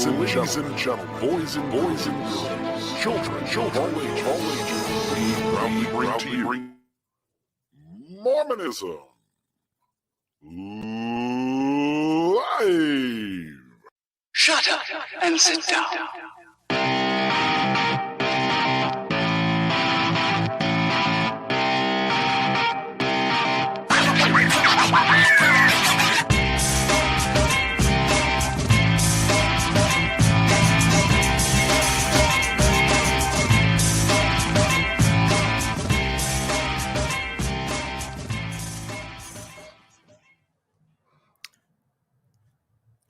and gentlemen, boys and girls, children, all ages, we proudly bring to you Mormonism live. Shut up and sit down.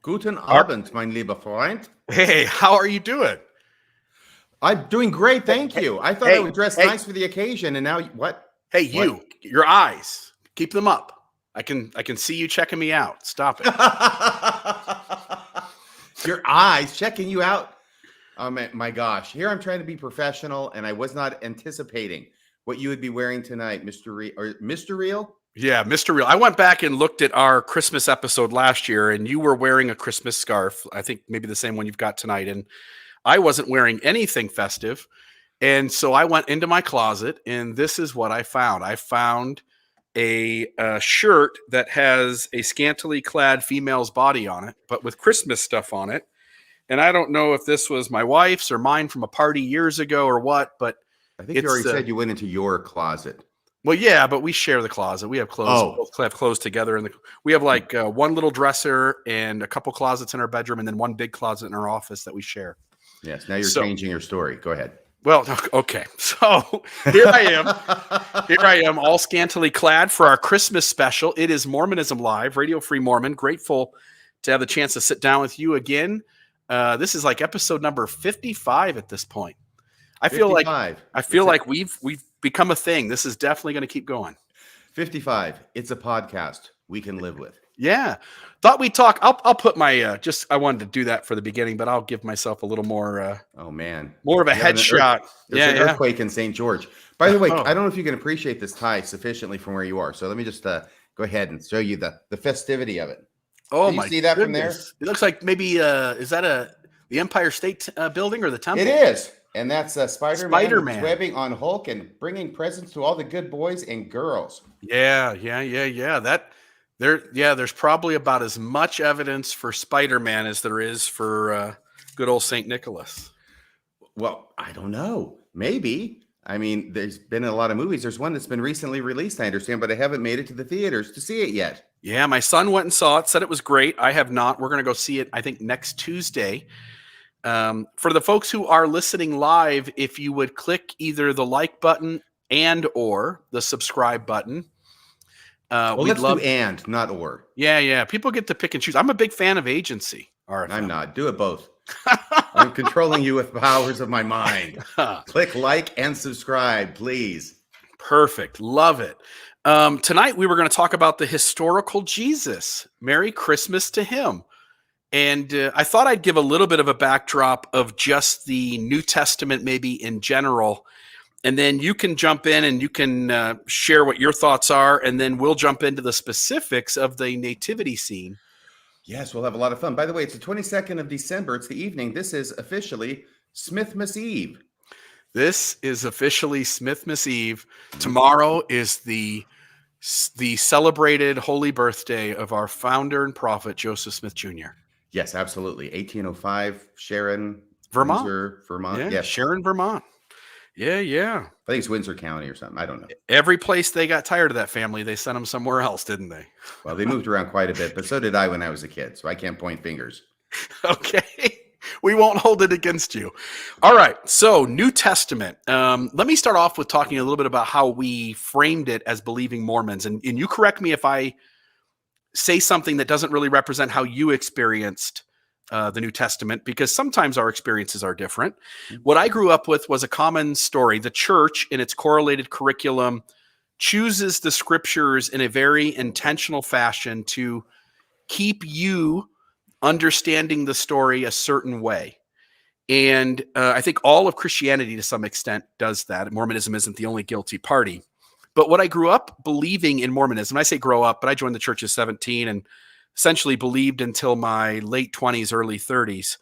Guten Abend, mein lieber Freund. Hey, how are you doing? I'm doing great, thank you. I thought I would dress nice for the occasion, and now what? Hey, your eyes, keep them up. I can see you checking me out. Stop it. Your eyes checking you out. Oh my gosh! Here I'm trying to be professional, and I was not anticipating what you would be wearing tonight, Mr. Reel. Yeah, Mr. Reel. I went back and looked at our Christmas episode last year, and you were wearing a Christmas scarf. I think maybe the same one you've got tonight. And I wasn't wearing anything festive. And so I went into my closet, and this is what I found. I found a shirt that has a scantily clad female's body on it, but with Christmas stuff on it. And I don't know if this was my wife's or mine from a party years ago or what, but I think you already said you went into your closet. Well, yeah, but we share the closet. We have clothes. We both have clothes together, and we have like one little dresser and a couple closets in our bedroom, and then one big closet in our office that we share. Yes. Now you're changing your story. Go ahead. Well, okay. So here I am. Here I am, all scantily clad for our Christmas special. It is Mormonism Live, Radio Free Mormon. Grateful to have the chance to sit down with you again. This is like episode number 55 at this point. I feel like we've become a thing. This is definitely going to keep going. 55. It's a podcast we can live with. Yeah. Thought we'd talk. I'll put my I wanted to do that for the beginning, but I'll give myself a little more more of a headshot. There's an earthquake in St. George. By the way, I don't know if you can appreciate this tie sufficiently from where you are. So let me just go ahead and show you the festivity of it. Oh, my! See that goodness. From there? It looks like maybe is that the Empire State Building or the temple? It is. And that's Spider-Man webbing on Hulk and bringing presents to all the good boys and girls. Yeah. There's probably about as much evidence for Spider-Man as there is for good old St. Nicholas. Well, I don't know. Maybe. I mean, there's been a lot of movies. There's one that's been recently released, I understand, but I haven't made it to the theaters to see it yet. Yeah, my son went and saw it, said it was great. I have not. We're going to go see it, I think, next Tuesday. For the folks who are listening live, if you would click either the like button and or the subscribe button. Let's do and, not or. Yeah. People get to pick and choose. I'm a big fan of agency. RFM. I'm not. Do it both. I'm controlling you with powers of my mind. Click like and subscribe, please. Perfect. Love it. Tonight, we were going to talk about the historical Jesus. Merry Christmas to him. And I thought I'd give a little bit of a backdrop of just the New Testament, maybe in general. And then you can jump in and you can share what your thoughts are. And then we'll jump into the specifics of the nativity scene. Yes, we'll have a lot of fun. By the way, it's the 22nd of December. It's the evening. This is officially Smithmas Eve. This is officially Smithmas Eve. Tomorrow is the celebrated holy birthday of our founder and prophet, Joseph Smith Jr. Yes, absolutely. 1805, Sharon, Vermont. Windsor, Vermont. Yeah, yes. Sharon, Vermont. Yeah. I think it's Windsor County or something. I don't know. Every place they got tired of that family, they sent them somewhere else, didn't they? Well, they moved around quite a bit, but so did I when I was a kid, so I can't point fingers. Okay. We won't hold it against you. All right. So New Testament. Let me start off with talking a little bit about how we framed it as believing Mormons. And you correct me if I say something that doesn't really represent how you experienced the New Testament, because sometimes our experiences are different. What I grew up with was a common story. The church, in its correlated curriculum, chooses the scriptures in a very intentional fashion to keep you understanding the story a certain way. And I think all of Christianity to some extent does that. Mormonism isn't the only guilty party. But what I grew up believing in Mormonism, I say grow up, but I joined the church at 17 and essentially believed until my late 20s, early 30s.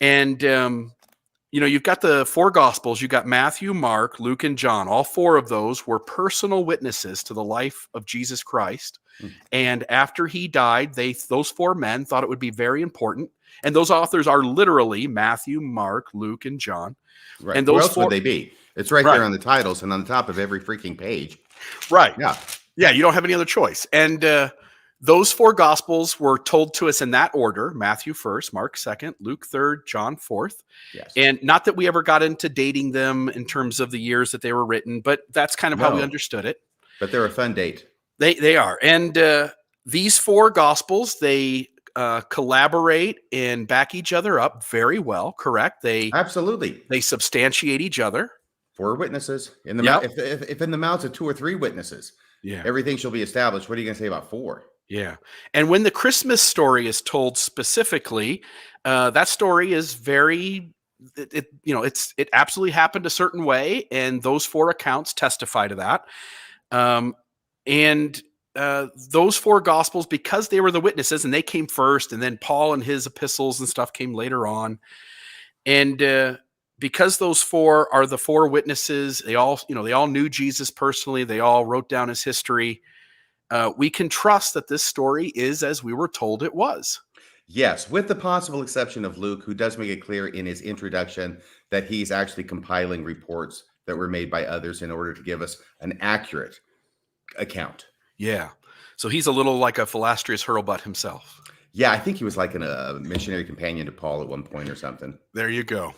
And you've got the four gospels. You got Matthew, Mark, Luke, and John. All four of those were personal witnesses to the life of Jesus Christ. Mm. And after he died, those four men thought it would be very important. And those authors are literally Matthew, Mark, Luke, and John. Right. And Who those else would they be? It's right there on the titles and on the top of every freaking page. Right. Yeah. Yeah, you don't have any other choice. And those four gospels were told to us in that order: Matthew first, Mark second, Luke third, John fourth. Yes. And not that we ever got into dating them in terms of the years that they were written, but that's kind of how we understood it. But they're a fun date. They are. And these four gospels, they collaborate and back each other up very well, correct? Absolutely. They substantiate each other. Four witnesses. In the if in the mouths of two or three witnesses, everything shall be established. What are you going to say about four? Yeah. And when the Christmas story is told specifically, that story is very, it absolutely happened a certain way. And those four accounts testify to that. And those four gospels, because they were the witnesses and they came first, and then Paul and his epistles and stuff came later on. And because those four are the four witnesses, they all knew Jesus personally. They all wrote down his history. We can trust that this story is as we were told it was. Yes, with the possible exception of Luke, who does make it clear in his introduction that he's actually compiling reports that were made by others in order to give us an accurate account. Yeah. So he's a little like a Philastrius Hurlbut himself. Yeah, I think he was like a missionary companion to Paul at one point or something. There you go.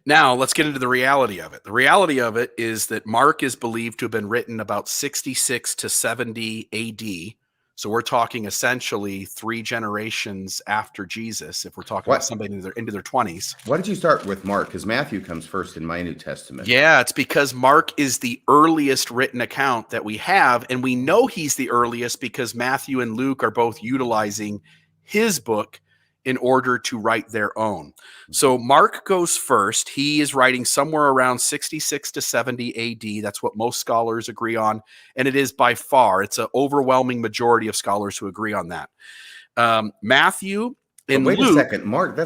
Now, let's get into the reality of it. The reality of it is that Mark is believed to have been written about 66 to 70 AD. So we're talking essentially 3 generations after Jesus, if we're talking about somebody into their 20s. Why did you start with Mark? Because Matthew comes first in my New Testament. Yeah, it's because Mark is the earliest written account that we have. And we know he's the earliest because Matthew and Luke are both utilizing his book in order to write their own. So Mark goes first. He is writing somewhere around 66 to 70 AD. That's what most scholars agree on. And it is by far, it's an overwhelming majority of scholars who agree on that. Matthew and Luke. Wait a second. Mark,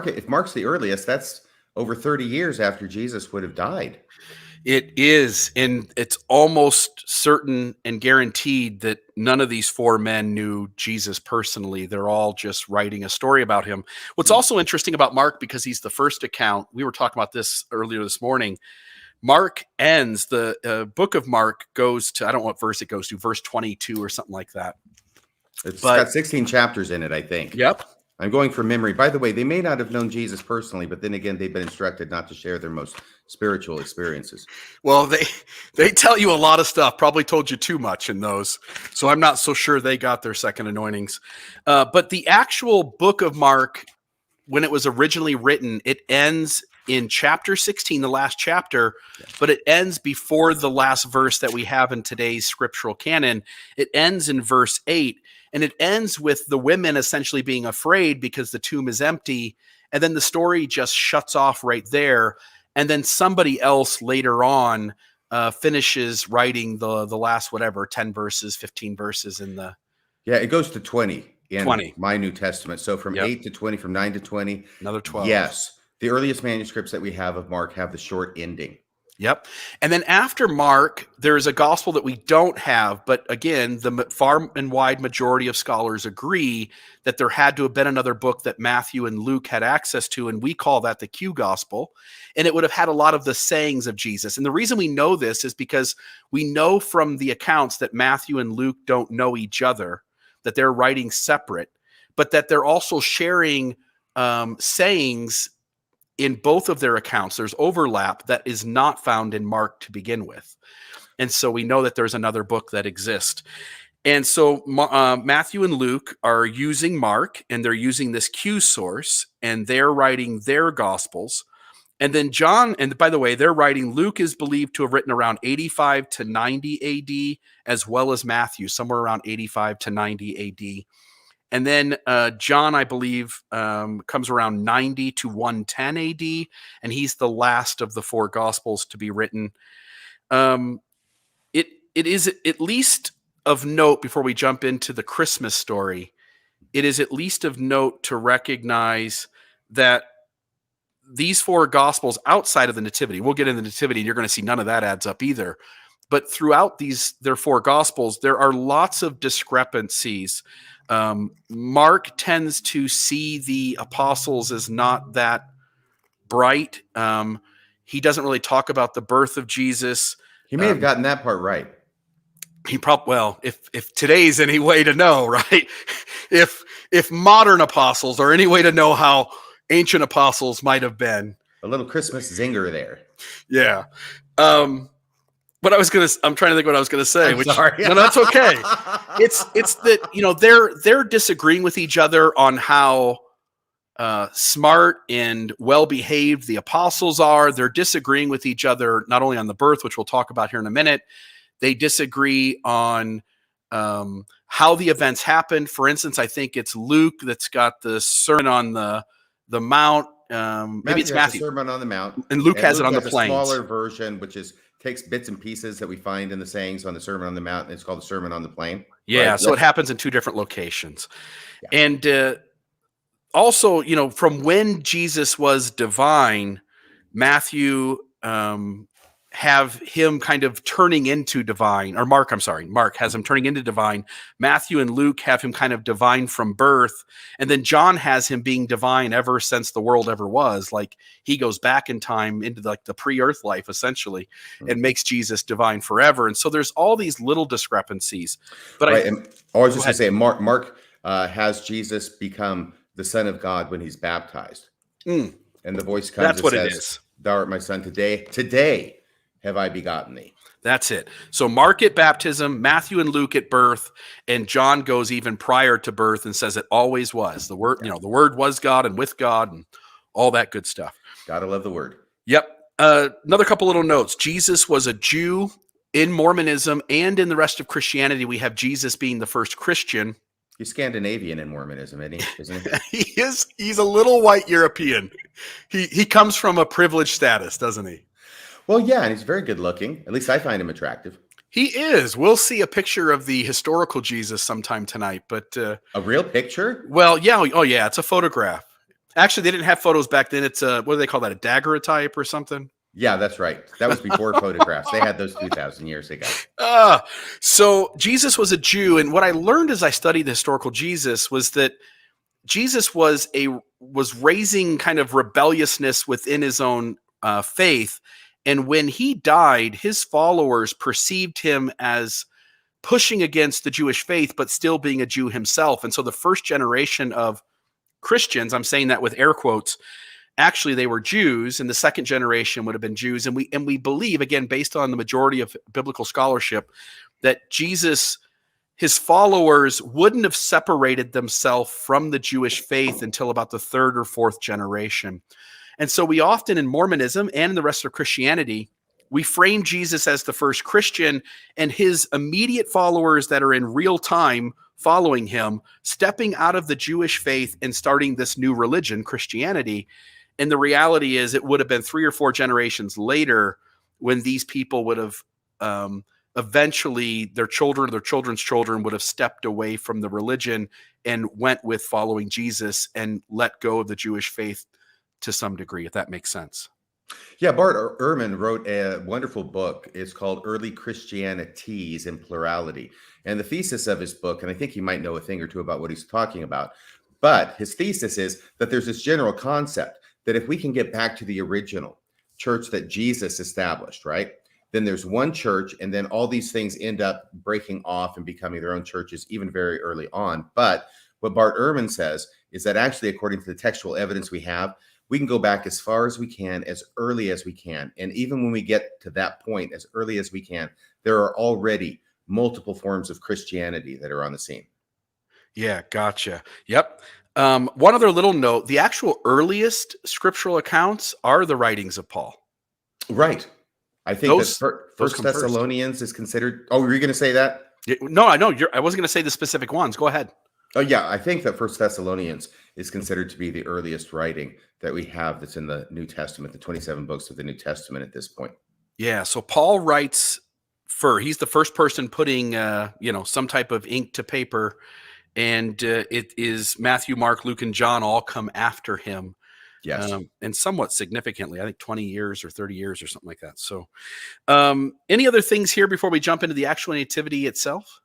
if Mark's the earliest, that's over 30 years after Jesus would have died. It is, and it's almost certain and guaranteed that none of these 4 men knew Jesus personally. They're all just writing a story about him. What's also interesting about Mark, because he's the first account, we were talking about this earlier this morning, Mark ends, the book of Mark goes to, I don't know what verse it goes to, verse 22 or something like that. It's got 16 chapters in it, I think. Yep. I'm going from memory. By the way, they may not have known Jesus personally, but then again, they've been instructed not to share their most spiritual experiences. Well, they tell you a lot of stuff, probably told you too much in those. So I'm not so sure they got their second anointings. But the actual book of Mark, when it was originally written, it ends in chapter 16, the last chapter, but it ends before the last verse that we have in today's scriptural canon. It ends in verse 8. And it ends with the women essentially being afraid because the tomb is empty. And then the story just shuts off right there. And then somebody else later on finishes writing the last, 10 verses, 15 verses in the... Yeah, it goes to 20 in my New Testament. So from 8 to 20, from 9 to 20. Another 12. Yes. The earliest manuscripts that we have of Mark have the short ending. Yep. And then after Mark, there is a gospel that we don't have. But again, the far and wide majority of scholars agree that there had to have been another book that Matthew and Luke had access to. And we call that the Q gospel. And it would have had a lot of the sayings of Jesus. And the reason we know this is because we know from the accounts that Matthew and Luke don't know each other, that they're writing separate, but that they're also sharing sayings in both of their accounts. There's overlap that is not found in Mark to begin with. And so we know that there's another book that exists. And so Matthew and Luke are using Mark, and they're using this Q source, and they're writing their gospels. And then John, and by the way, they're writing, Luke is believed to have written around 85 to 90 AD, as well as Matthew, somewhere around 85 to 90 AD. And then John, I believe, comes around 90 to 110 AD, and he's the last of the 4 Gospels to be written. It is at least of note, before we jump into the Christmas story, it is at least of note to recognize that these four gospels outside of the Nativity, we'll get into the Nativity, and you're going to see none of that adds up either. But throughout their four gospels, there are lots of discrepancies. Mark tends to see the apostles as not that bright. He doesn't really talk about the birth of Jesus. He may have gotten that part right. He probably, if today's any way to know, right? If modern apostles are any way to know how ancient apostles might have been. A little Christmas zinger there. Yeah. But I'm trying to think what I was going to say. Sorry. No, that's okay. It's that, they're disagreeing with each other on how smart and well-behaved the apostles are. They're disagreeing with each other, not only on the birth, which we'll talk about here in a minute. They disagree on how the events happened. For instance, I think it's Luke that's got the Sermon on the Mount. Maybe it's Matthew. The Sermon on the Mount. And Luke has it on the plains. A smaller version, which takes bits and pieces that we find in the sayings on the Sermon on the Mount, and it's called the Sermon on the Plain. Yeah, right? so it happens in two different locations. Yeah. And also, from when Jesus was divine, Matthew have him kind of turning into divine, or Mark has him turning into divine. Matthew and Luke have him kind of divine from birth. And then John has him being divine ever since the world ever was. Like he goes back in time into the pre-earth life, essentially, and makes Jesus divine forever. And so there's all these little discrepancies. But right. I was just going to say, Mark has Jesus become the Son of God when he's baptized. And the voice comes and says, it is. Thou art my son, today have I begotten thee. That's it. So Mark at baptism, Matthew and Luke at birth, and John goes even prior to birth and says it always was. The word, the word was God and with God and all that good stuff. Gotta love the word. Yep. Another couple little notes. Jesus was a Jew in Mormonism, and in the rest of Christianity, we have Jesus being the first Christian. He's Scandinavian in Mormonism, isn't he? He's a little white European. He comes from a privileged status, doesn't he? Well, yeah, and he's very good looking. At least I find him attractive. He is. We'll see a picture of the historical Jesus sometime tonight. But a real picture? Well, yeah. Oh, yeah. It's a photograph. Actually, they didn't have photos back then. It's what do they call that? A daguerreotype or something? Yeah, that's right. That was before photographs. They had those 2,000 years ago. So Jesus was a Jew, and what I learned as I studied the historical Jesus was that Jesus was raising kind of rebelliousness within his own faith. And when he died, his followers perceived him as pushing against the Jewish faith, but still being a Jew himself. And so the first generation of Christians, I'm saying that with air quotes, actually they were Jews, and the second generation would have been Jews. And we believe, again, based on the majority of biblical scholarship, that Jesus, his followers wouldn't have separated themselves from the Jewish faith until about the third or fourth generation. And so we often in Mormonism and in the rest of Christianity, we frame Jesus as the first Christian and his immediate followers that are in real time following him, stepping out of the Jewish faith and starting this new religion, Christianity. And the reality is it would have been 3 or 4 generations later when these people would have eventually their children or their children's children would have stepped away from the religion and went with following Jesus and let go of the Jewish faith to some degree, if that makes sense. Yeah, Bart Ehrman wrote a wonderful book. It's called Early Christianities in Plurality. And the thesis of his book, and I think he might know a thing or two about what he's talking about, but his thesis is that there's this general concept that if we can get back to the original church that Jesus established, right, then there's one church, and then all these things end up breaking off and becoming their own churches even very early on. But what Bart Ehrman says is that actually, according to the textual evidence we have, we can go back as far as we can, as early as we can. And even when we get to that point, as early as we can, there are already multiple forms of Christianity that are on the scene. Yeah, gotcha. Yep. One other little note, the actual earliest scriptural accounts are the writings of Paul. Right. I think that First Thessalonians is considered. Oh, were you going to say that? No, I know. I wasn't going to say the specific ones. Go ahead. Oh, yeah. I think that First Thessalonians is considered to be the earliest writing that we have that's in the New Testament, the 27 books of the New Testament at this point. Yeah. So Paul writes he's the first person putting, some type of ink to paper. And it is Matthew, Mark, Luke, and John all come after him. Yes. And somewhat significantly, I think 20 years or 30 years or something like that. So any other things here before we jump into the actual nativity itself?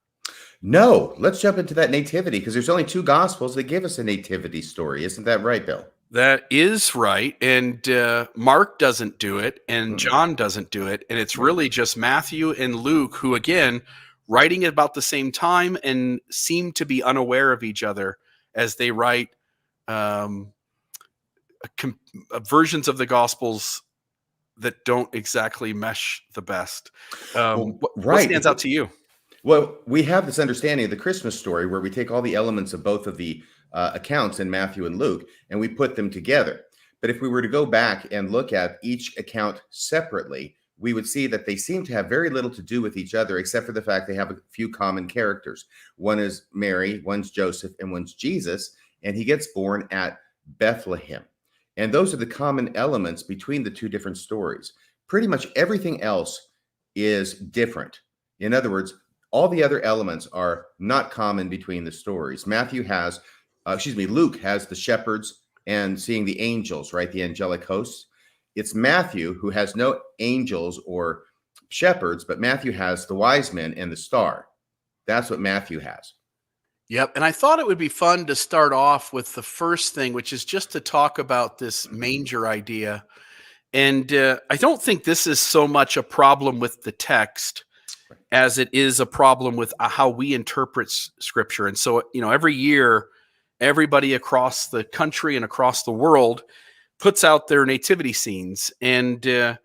No, let's jump into that nativity because there's only two gospels that give us a nativity story. Isn't that right, Bill? That is right. And Mark doesn't do it, and Mm-mm. John doesn't do it. And it's Right. really just Matthew and Luke, who, again, writing at about the same time and seem to be unaware of each other as they write versions of the Gospels that don't exactly mesh the best. What Right. stands out to you? Well, we have this understanding of the Christmas story where we take all the elements of both of the accounts in Matthew and Luke and we put them together. But if we were to go back and look at each account separately, we would see that they seem to have very little to do with each other, except for the fact they have a few common characters. One is Mary, one's Joseph, and one's Jesus, and he gets born at Bethlehem. And those are the common elements between the two different stories. Pretty much everything else is different. In other words, all the other elements are not common between the stories. Luke has the shepherds and seeing the angels, right? The angelic hosts. It's Matthew who has no angels or shepherds, but Matthew has the wise men and the star. That's what Matthew has. Yep. And I thought it would be fun to start off with the first thing, which is just to talk about this manger idea. And I don't think this is so much a problem with the text as it is a problem with how we interpret scripture. And so, every year, everybody across the country and across the world puts out their nativity scenes. And, when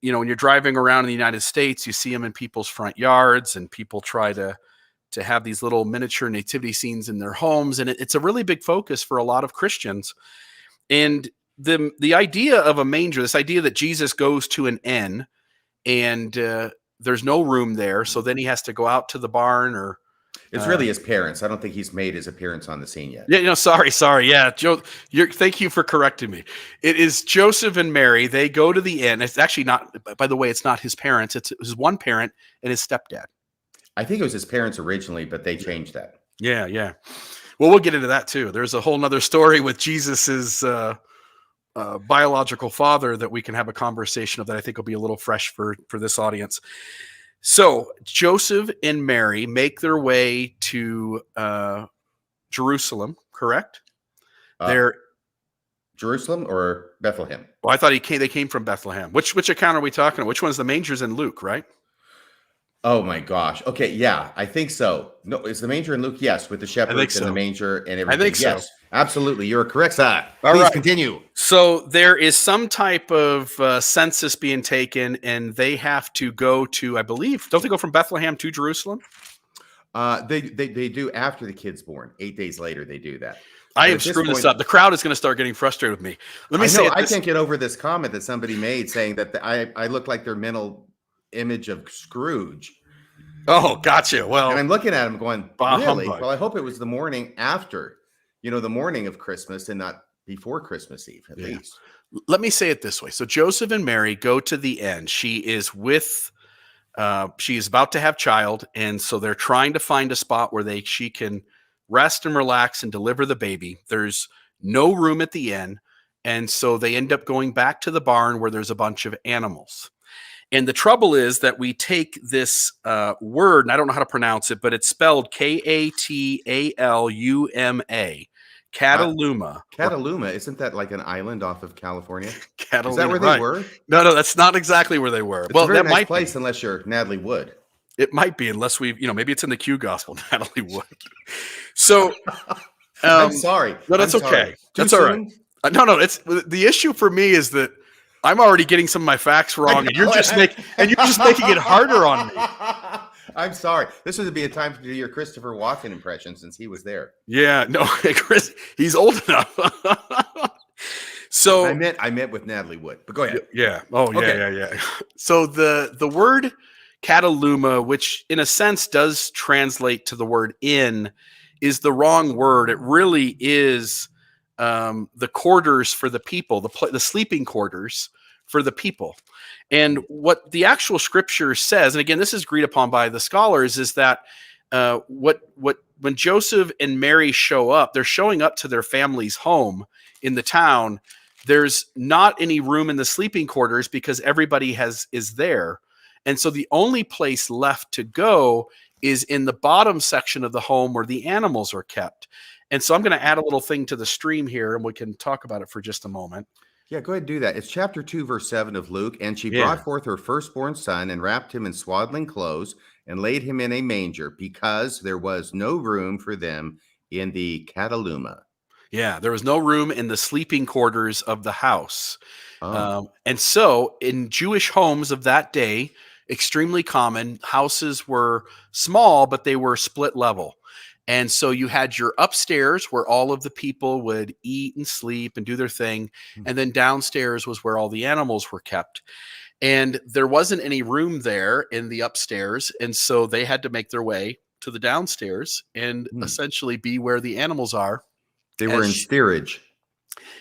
you're driving around in the United States, you see them in people's front yards, and people try to have these little miniature nativity scenes in their homes. And it's a really big focus for a lot of Christians. And the idea of a manger, this idea that Jesus goes to an inn and there's no room there, so then he has to go out to the barn, or it's really his parents. I don't think he's made his appearance on the scene yet. Yeah, sorry. Yeah, Joe, thank you for correcting me. It is Joseph and Mary. They go to the inn. It's actually not, by the way, it's not his parents. It's his one parent and his stepdad. I think it was his parents originally, but they changed that. Yeah. Well, we'll get into that too. There's a whole nother story with Jesus's biological father that we can have a conversation of that I think will be a little fresh for this audience. So Joseph and Mary make their way to Jerusalem, correct? They're Jerusalem or Bethlehem? Well, I thought they came from Bethlehem. Which account are we talking about? Which one's the mangers in Luke, right? Oh my gosh. Okay, yeah, I think so. No, is the manger in Luke? Yes, with the shepherds and the manger and everything. I think so. Yes, absolutely. You're correct, sir. All Please right. continue. So there is some type of census being taken, and they have to go to, I believe, don't they go from Bethlehem to Jerusalem? They do after the kid's born. 8 days later, they do that. I am screwing this up. The crowd is going to start getting frustrated with me. I can't get over this comment that somebody made saying that I look like their mental image of Scrooge. Oh, gotcha. Well, and I'm looking at him going, bah, really? humbug. Well, I hope it was the morning after, the morning of Christmas and not before Christmas Eve, at least. Let me say it this way. So Joseph and Mary go to the inn. She is about to have child. And so they're trying to find a spot where she can rest and relax and deliver the baby. There's no room at the inn. And so they end up going back to the barn where there's a bunch of animals. And the trouble is that we take this word, and I don't know how to pronounce it, but it's spelled Kataluma. Cataluma. Cataluma, isn't that like an island off of California? Cataluma. Is that where they were? No, that's not exactly where they were. It's a very nice place unless you're Natalie Wood. It might be, unless maybe it's in the Q gospel, Natalie Wood. So I'm sorry. No, that's okay. That's all right. No, it's the issue for me is that I'm already getting some of my facts wrong, and you're just making it harder on me. I'm sorry. This would be a time to do your Christopher Walken impression since he was there. Yeah, no, Chris, he's old enough. So I meant with Natalie Wood, but go ahead. Yeah. Oh, yeah, okay. Yeah. So the word Cataluma, which in a sense does translate to the word inn, is the wrong word. It really is the quarters for the people, the sleeping quarters for the people. And what the actual scripture says, and again, this is agreed upon by the scholars, is that when Joseph and Mary show up, they're showing up to their family's home in the town there's not any room in the sleeping quarters because everybody is there. And so the only place left to go is in the bottom section of the home where the animals are kept. And so I'm going to add a little thing to the stream here, and we can talk about it for just a moment. Yeah, go ahead and do that. It's chapter 2, verse 7 of Luke. And she Yeah. brought forth her firstborn son and wrapped him in swaddling clothes and laid him in a manger because there was no room for them in the cataluma. Yeah, there was no room in the sleeping quarters of the house. Oh, And so in Jewish homes of that day, extremely common, houses were small, but they were split level. And so you had your upstairs where all of the people would eat and sleep and do their thing. And then downstairs was where all the animals were kept. And there wasn't any room there in the upstairs. And so they had to make their way to the downstairs and essentially be where the animals are. they were in steerage.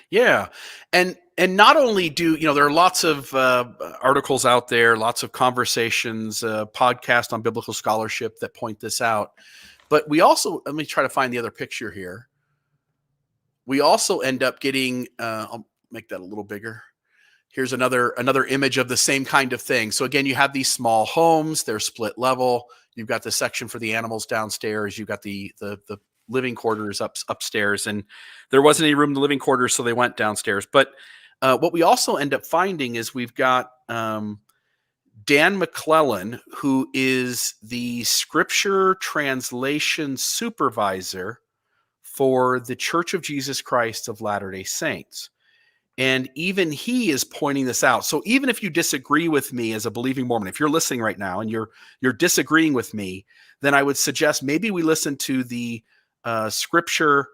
Yeah. And not only do, there are lots of articles out there, lots of conversations, podcasts on biblical scholarship that point this out. But we also, let me try to find the other picture here. We also end up getting, I'll make that a little bigger. Here's another image of the same kind of thing. So again, you have these small homes, they're split level. You've got the section for the animals downstairs. You've got the living quarters upstairs, and there wasn't any room in the living quarters, so they went downstairs. But what we also end up finding is we've got Dan McClellan, who is the scripture translation supervisor for the Church of Jesus Christ of Latter-day Saints. And even he is pointing this out. So even if you disagree with me as a believing Mormon, if you're listening right now and you're disagreeing with me, then I would suggest maybe we listen to the scripture.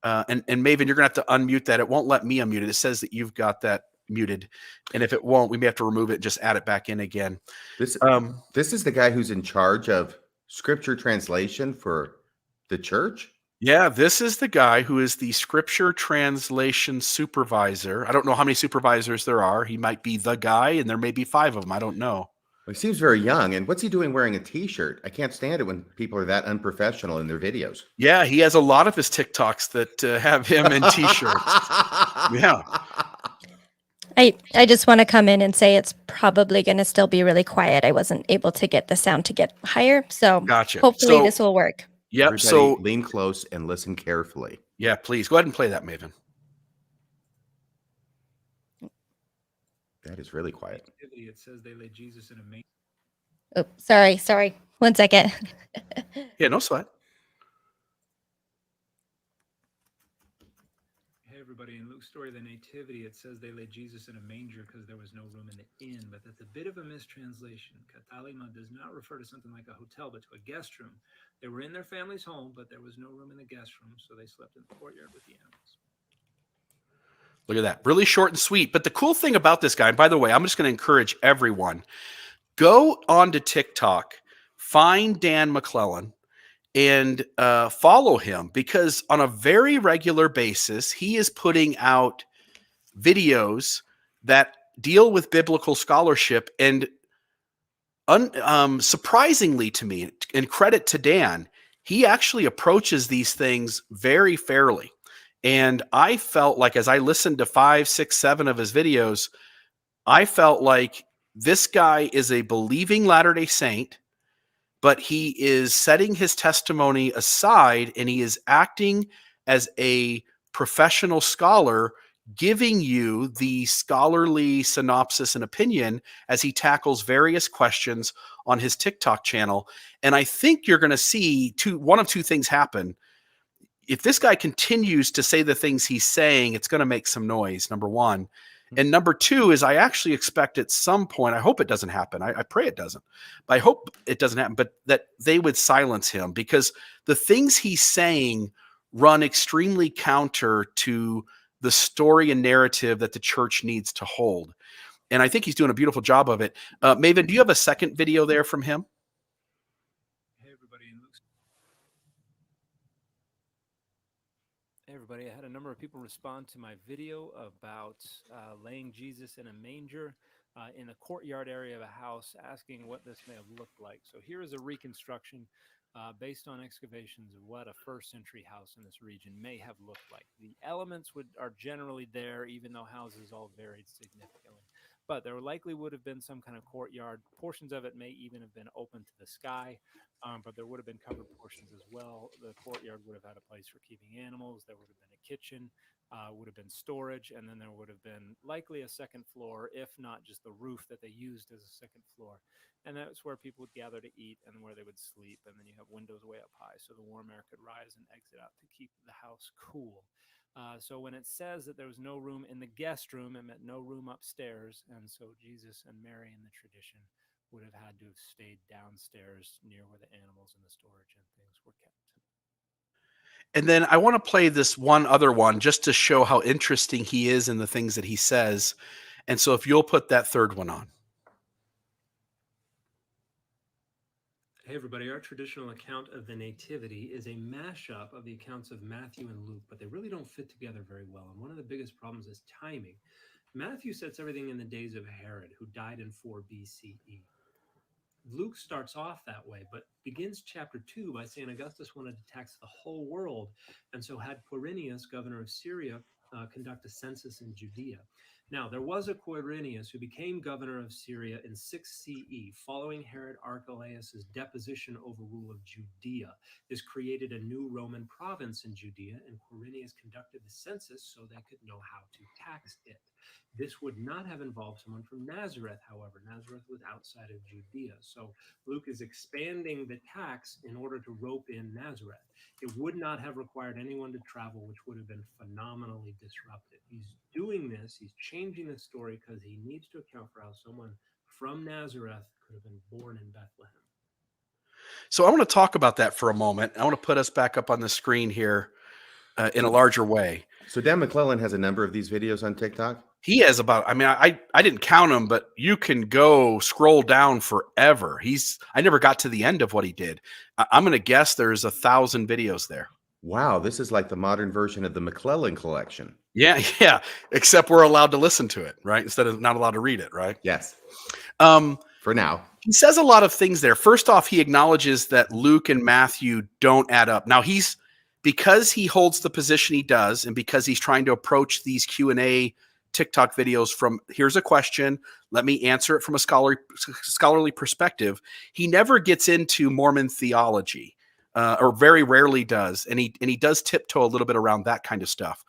And Maven, you're going to have to unmute that. It won't let me unmute it. It says that you've got that muted. And if it won't, we may have to remove it and just add it back in again. This is the guy who's in charge of scripture translation for the church? Yeah, this is the guy who is the scripture translation supervisor. I don't know how many supervisors there are. He might be the guy, and there may be 5 of them. I don't know. Well, he seems very young. And what's he doing wearing a T-shirt? I can't stand it when people are that unprofessional in their videos. Yeah, he has a lot of his TikToks that have him in T-shirts. Yeah. I just want to come in and say it's probably going to still be really quiet. I wasn't able to get the sound to get higher. So Gotcha. Hopefully this will work. Yep. Everybody So lean close and listen carefully. yeah, please go ahead and play that, Maven. That is really quiet. It says they laid Jesus in a manger. Oh, sorry. 1 second. Yeah, no sweat. Hey, everybody. In Luke's story, the Nativity, it says they laid Jesus in a manger because there was no room in the inn. But that's a bit of a mistranslation. Katalima does not refer to something like a hotel, but to a guest room. They were in their family's home, but there was no room in the guest room, so they slept in the courtyard with the animals. Look at that. Really short and sweet. But the cool thing about this guy, and by the way, I'm just going to encourage everyone, go onto TikTok, find Dan McClellan, and follow him, because on a very regular basis, he is putting out videos that deal with biblical scholarship. And surprisingly to me, and credit to Dan, he actually approaches these things very fairly. And I felt like, as I listened to 5, 6, 7 of his videos, I felt like this guy is a believing Latter-day Saint, but he is setting his testimony aside and he is acting as a professional scholar, giving you the scholarly synopsis and opinion as he tackles various questions on his TikTok channel. And I think you're going to see one of two things happen. If this guy continues to say the things he's saying, it's going to make some noise, number one. And number two is I actually expect at some point, I hope it doesn't happen. I pray it doesn't, but I hope it doesn't happen, but that they would silence him, because the things he's saying run extremely counter to the story and narrative that the church needs to hold. And I think he's doing a beautiful job of it. Maven, do you have a second video there from him? Hey, everybody. Hey, everybody. I had a number of people respond to my video about laying Jesus in a manger in the courtyard area of a house, asking what this may have looked like. So here is a reconstruction based on excavations of what a first century house in this region may have looked like. The elements are generally there, even though houses all varied significantly. But there likely would have been some kind of courtyard. Portions of it may even have been open to the sky, but there would have been covered portions as well. The courtyard would have had a place for keeping animals. There would have been a kitchen, would have been storage, and then there would have been likely a second floor, if not just the roof that they used as a second floor. And that's where people would gather to eat and where they would sleep. And then you have windows way up high so the warm air could rise and exit out to keep the house cool. So when it says that there was no room in the guest room, it meant no room upstairs. And so Jesus and Mary in the tradition would have had to have stayed downstairs near where the animals and the storage and things were kept. And then I want to play this one other one just to show how interesting he is in the things that he says. And so if you'll put that third one on. Hey everybody, our traditional account of the Nativity is a mashup of the accounts of Matthew and Luke, but they really don't fit together very well. And one of the biggest problems is timing. Matthew sets everything in the days of Herod, who died in 4 BCE. Luke starts off that way, but begins chapter 2 by saying Augustus wanted to tax the whole world, and so had Quirinius, governor of Syria, conduct a census in Judea. Now, there was a Quirinius who became governor of Syria in 6 CE, following Herod Archelaus' deposition over rule of Judea. This created a new Roman province in Judea, and Quirinius conducted the census so they could know how to tax it. This would not have involved someone from Nazareth, however. Nazareth was outside of Judea. So Luke is expanding the tax in order to rope in Nazareth. It would not have required anyone to travel, which would have been phenomenally disruptive. He's doing this, he's changing the story because he needs to account for how someone from Nazareth could have been born in Bethlehem. So I want to talk about that for a moment. I want to put us back up on the screen here in a larger way. So Dan McClellan has a number of these videos on TikTok. He has about, I mean, I didn't count them, but you can go scroll down forever. I never got to the end of what he did. I'm going to guess there's 1,000 videos there. Wow, this is like the modern version of the McClellan collection. Yeah. Except we're allowed to listen to it, right? Instead of not allowed to read it, right? Yes. For now. He says a lot of things there. First off, he acknowledges that Luke and Matthew don't add up. Now because he holds the position he does, and because he's trying to approach these Q&A TikTok videos from, here's a question, let me answer it from a scholarly perspective, he never gets into Mormon theology, or very rarely does. And he does tiptoe a little bit around that kind of stuff.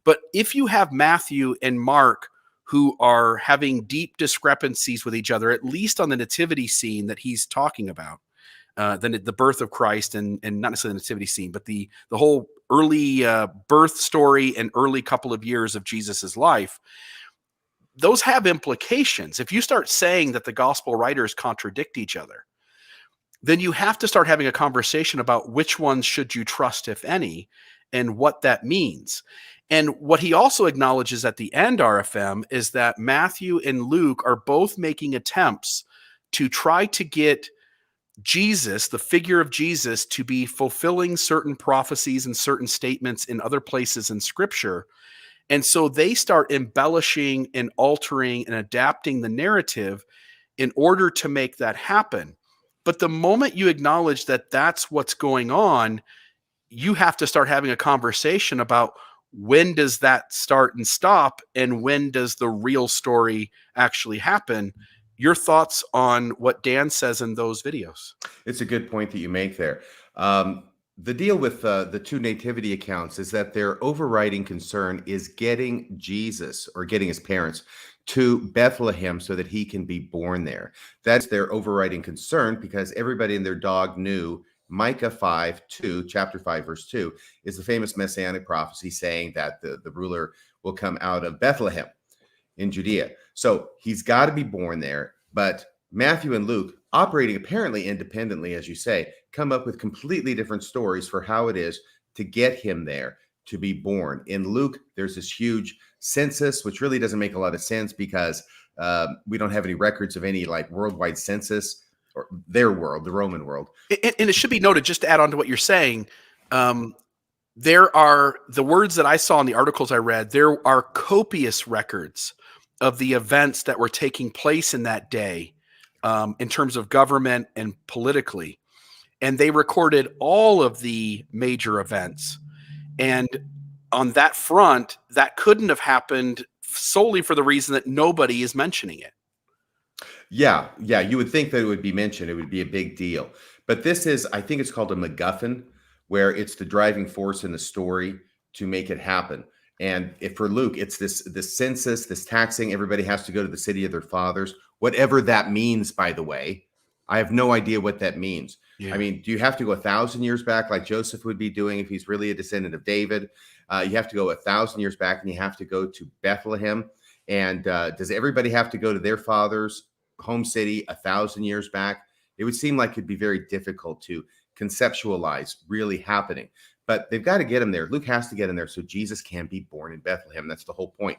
But if you have Matthew and Mark who are having deep discrepancies with each other, at least on the nativity scene that he's talking about, the birth of Christ and not necessarily the nativity scene, but the whole early birth story and early couple of years of Jesus's life, those have implications. If you start saying that the gospel writers contradict each other, then you have to start having a conversation about which ones should you trust, if any, and what that means. And what he also acknowledges at the end, RFM, is that Matthew and Luke are both making attempts to try to get Jesus, the figure of Jesus, to be fulfilling certain prophecies and certain statements in other places in Scripture. And so they start embellishing and altering and adapting the narrative in order to make that happen. But the moment you acknowledge that that's what's going on, you have to start having a conversation about when does that start and stop, and when does the real story actually happen. Your thoughts on what Dan says in those videos? It's a good point that you make there. The deal with the two nativity accounts is that their overriding concern is getting Jesus, or getting his parents, to Bethlehem so that he can be born there. That's their overriding concern, because everybody and their dog knew Micah 5:2, chapter 5, verse 2, is the famous messianic prophecy saying that the ruler will come out of Bethlehem in Judea. So he's got to be born there. But Matthew and Luke, operating apparently independently, as you say, come up with completely different stories for how it is to get him there to be born. In Luke, there's this huge census, which really doesn't make a lot of sense because we don't have any records of any like worldwide census, or their world, the Roman world. And it should be noted, just to add on to what you're saying, there are the words that I saw in the articles I read, there are copious records of the events that were taking place in that day in terms of government and politically. and they recorded all of the major events. And on that front, that couldn't have happened solely for the reason that nobody is mentioning it. Yeah, yeah, you would think that it would be mentioned. It would be a big deal. But this is, I think it's called a MacGuffin, where it's the driving force in the story to make it happen. And if for Luke, it's this census, this taxing, everybody has to go to the city of their fathers, whatever that means, by the way. I have no idea what that means. Yeah. I mean, do you have to go 1,000 years back like Joseph would be doing if he's really a descendant of David? You have to go 1,000 years back, and you have to go to Bethlehem. And does everybody have to go to their father's home city 1,000 years back? It would seem like it'd be very difficult to conceptualize really happening. But they've got to get him there. Luke has to get him there so Jesus can be born in Bethlehem. That's the whole point.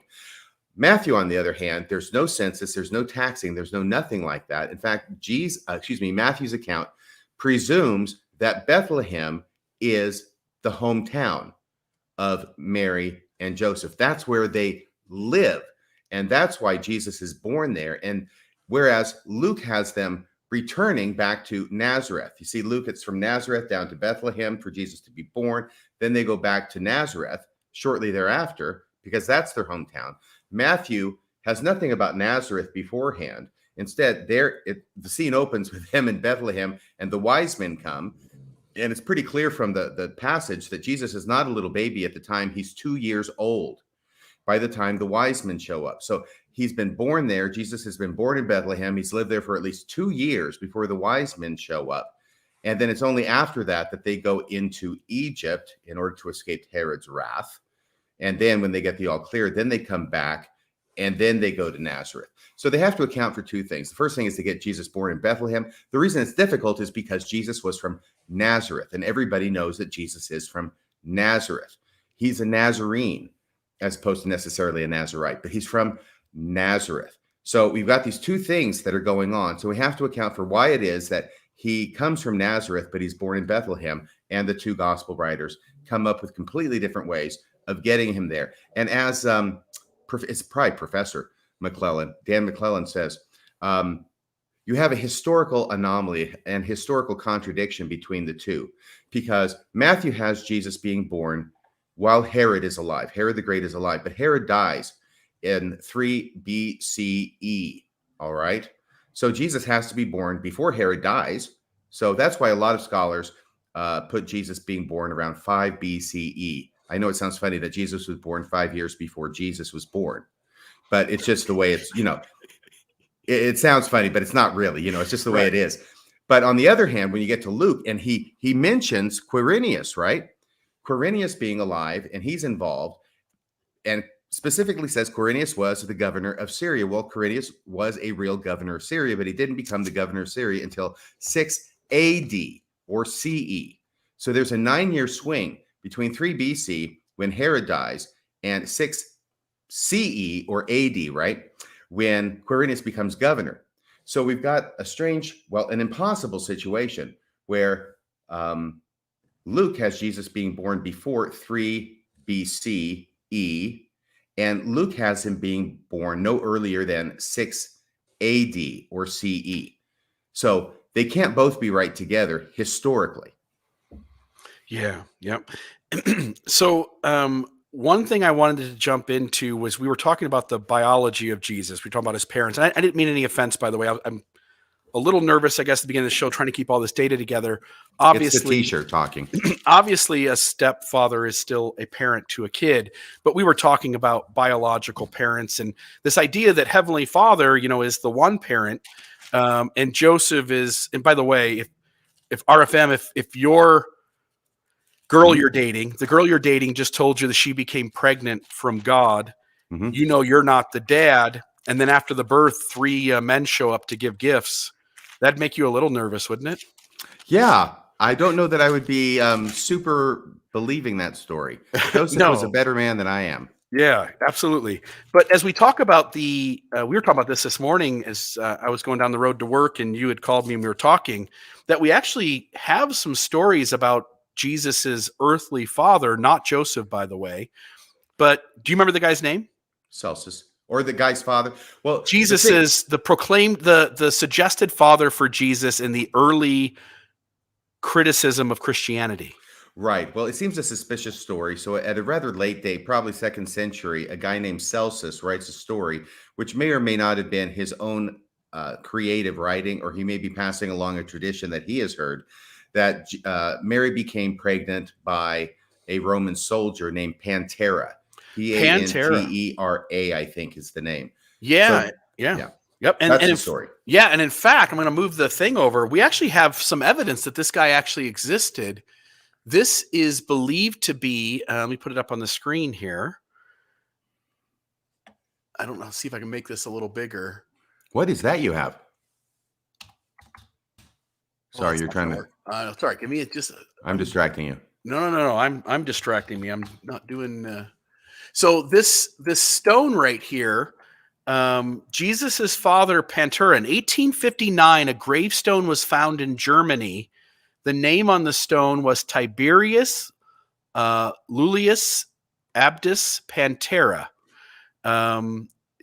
Matthew, on the other hand, there's no census, there's no taxing, there's no nothing like that. In fact, Matthew's account presumes that Bethlehem is the hometown of Mary and Joseph. That's where they live. And that's why Jesus is born there. And whereas Luke has them returning back to Nazareth. You see, Luke, it's from Nazareth down to Bethlehem for Jesus to be born. Then they go back to Nazareth shortly thereafter because that's their hometown. Matthew has nothing about Nazareth beforehand. Instead, the scene opens with him in Bethlehem and the wise men come. And it's pretty clear from the passage that Jesus is not a little baby at the time. He's 2 years old by the time the wise men show up. So he's been born there. Jesus has been born in Bethlehem. He's lived there for at least 2 years before the wise men show up. And then it's only after that they go into Egypt in order to escape Herod's wrath. And then when they get the all clear, then they come back and then they go to Nazareth. So they have to account for two things. The first thing is to get Jesus born in Bethlehem. The reason it's difficult is because Jesus was from Nazareth, and everybody knows that Jesus is from Nazareth. He's a Nazarene as opposed to necessarily a Nazarite, but he's from Nazareth. So we've got these two things that are going on. So we have to account for why it is that he comes from Nazareth, but he's born in Bethlehem, and the two gospel writers come up with completely different ways of getting him there. And as it's probably Professor McClellan, Dan McClellan says, you have a historical anomaly and historical contradiction between the two, because Matthew has Jesus being born while Herod is alive. Herod the Great is alive, but Herod dies in 3 BCE. All right. So Jesus has to be born before Herod dies. So that's why a lot of scholars put Jesus being born around 5 BCE. I know it sounds funny that Jesus was born 5 years before Jesus was born, but it's just the way it's, it sounds funny, but it's not really, it's just the way it is. But on the other hand, when you get to Luke and he mentions Quirinius, right? Quirinius being alive and he's involved and specifically says Quirinius was the governor of Syria. Well, Quirinius was a real governor of Syria, but he didn't become the governor of Syria until 6 AD or CE. So there's a 9-year swing between 3 BC when Herod dies and 6 CE or AD, right? When Quirinius becomes governor. So we've got an impossible situation where Luke has Jesus being born before 3 BCE, and Luke has him being born no earlier than 6 AD or CE. So they can't both be right together historically. Yeah. Yep. So one thing I wanted to jump into was we were talking about the biology of Jesus. We were talking about his parents. And I didn't mean any offense, by the way. I'm a little nervous, I guess, at the beginning of the show, trying to keep all this data together. Obviously, it's the T-shirt talking. Obviously, a stepfather is still a parent to a kid, but we were talking about biological parents and this idea that Heavenly Father, is the one parent, and Joseph is. And by the way, if RFM, if your girl you're dating, the girl you're dating just told you that she became pregnant from God, you're not the dad, and then after the birth, 3 men show up to give gifts. That'd make you a little nervous, wouldn't it? Yeah. I don't know that I would be super believing that story. Joseph was a better man than I am. Yeah, absolutely. But as we talk about we were talking about this morning as I was going down the road to work and you had called me and we were talking, that we actually have some stories about Jesus's earthly father, not Joseph, by the way. But do you remember the guy's name? Celsus. Or the guy's father. Well, Jesus is the proclaimed, the suggested father for Jesus in the early criticism of Christianity. Right. Well, it seems a suspicious story. So, at a rather late date, probably second century, a guy named Celsus writes a story which may or may not have been his own creative writing, or he may be passing along a tradition that he has heard that Mary became pregnant by a Roman soldier named Pantera. Pantera. Pantera, I think is the name. Yeah. So, yeah. yeah. Yep. That's the story. Yeah. And in fact, I'm going to move the thing over. We actually have some evidence that this guy actually existed. This is believed to be, let me put it up on the screen here. I don't know. See if I can make this a little bigger. What is that you have? Sorry, you're trying to. Sorry, give me just. I'm distracting you. No. I'm distracting me. I'm not doing. So this stone right here, Jesus's father Pantera, in 1859, a gravestone was found in Germany. The name on the stone was Tiberius Lulius Abdus Pantera.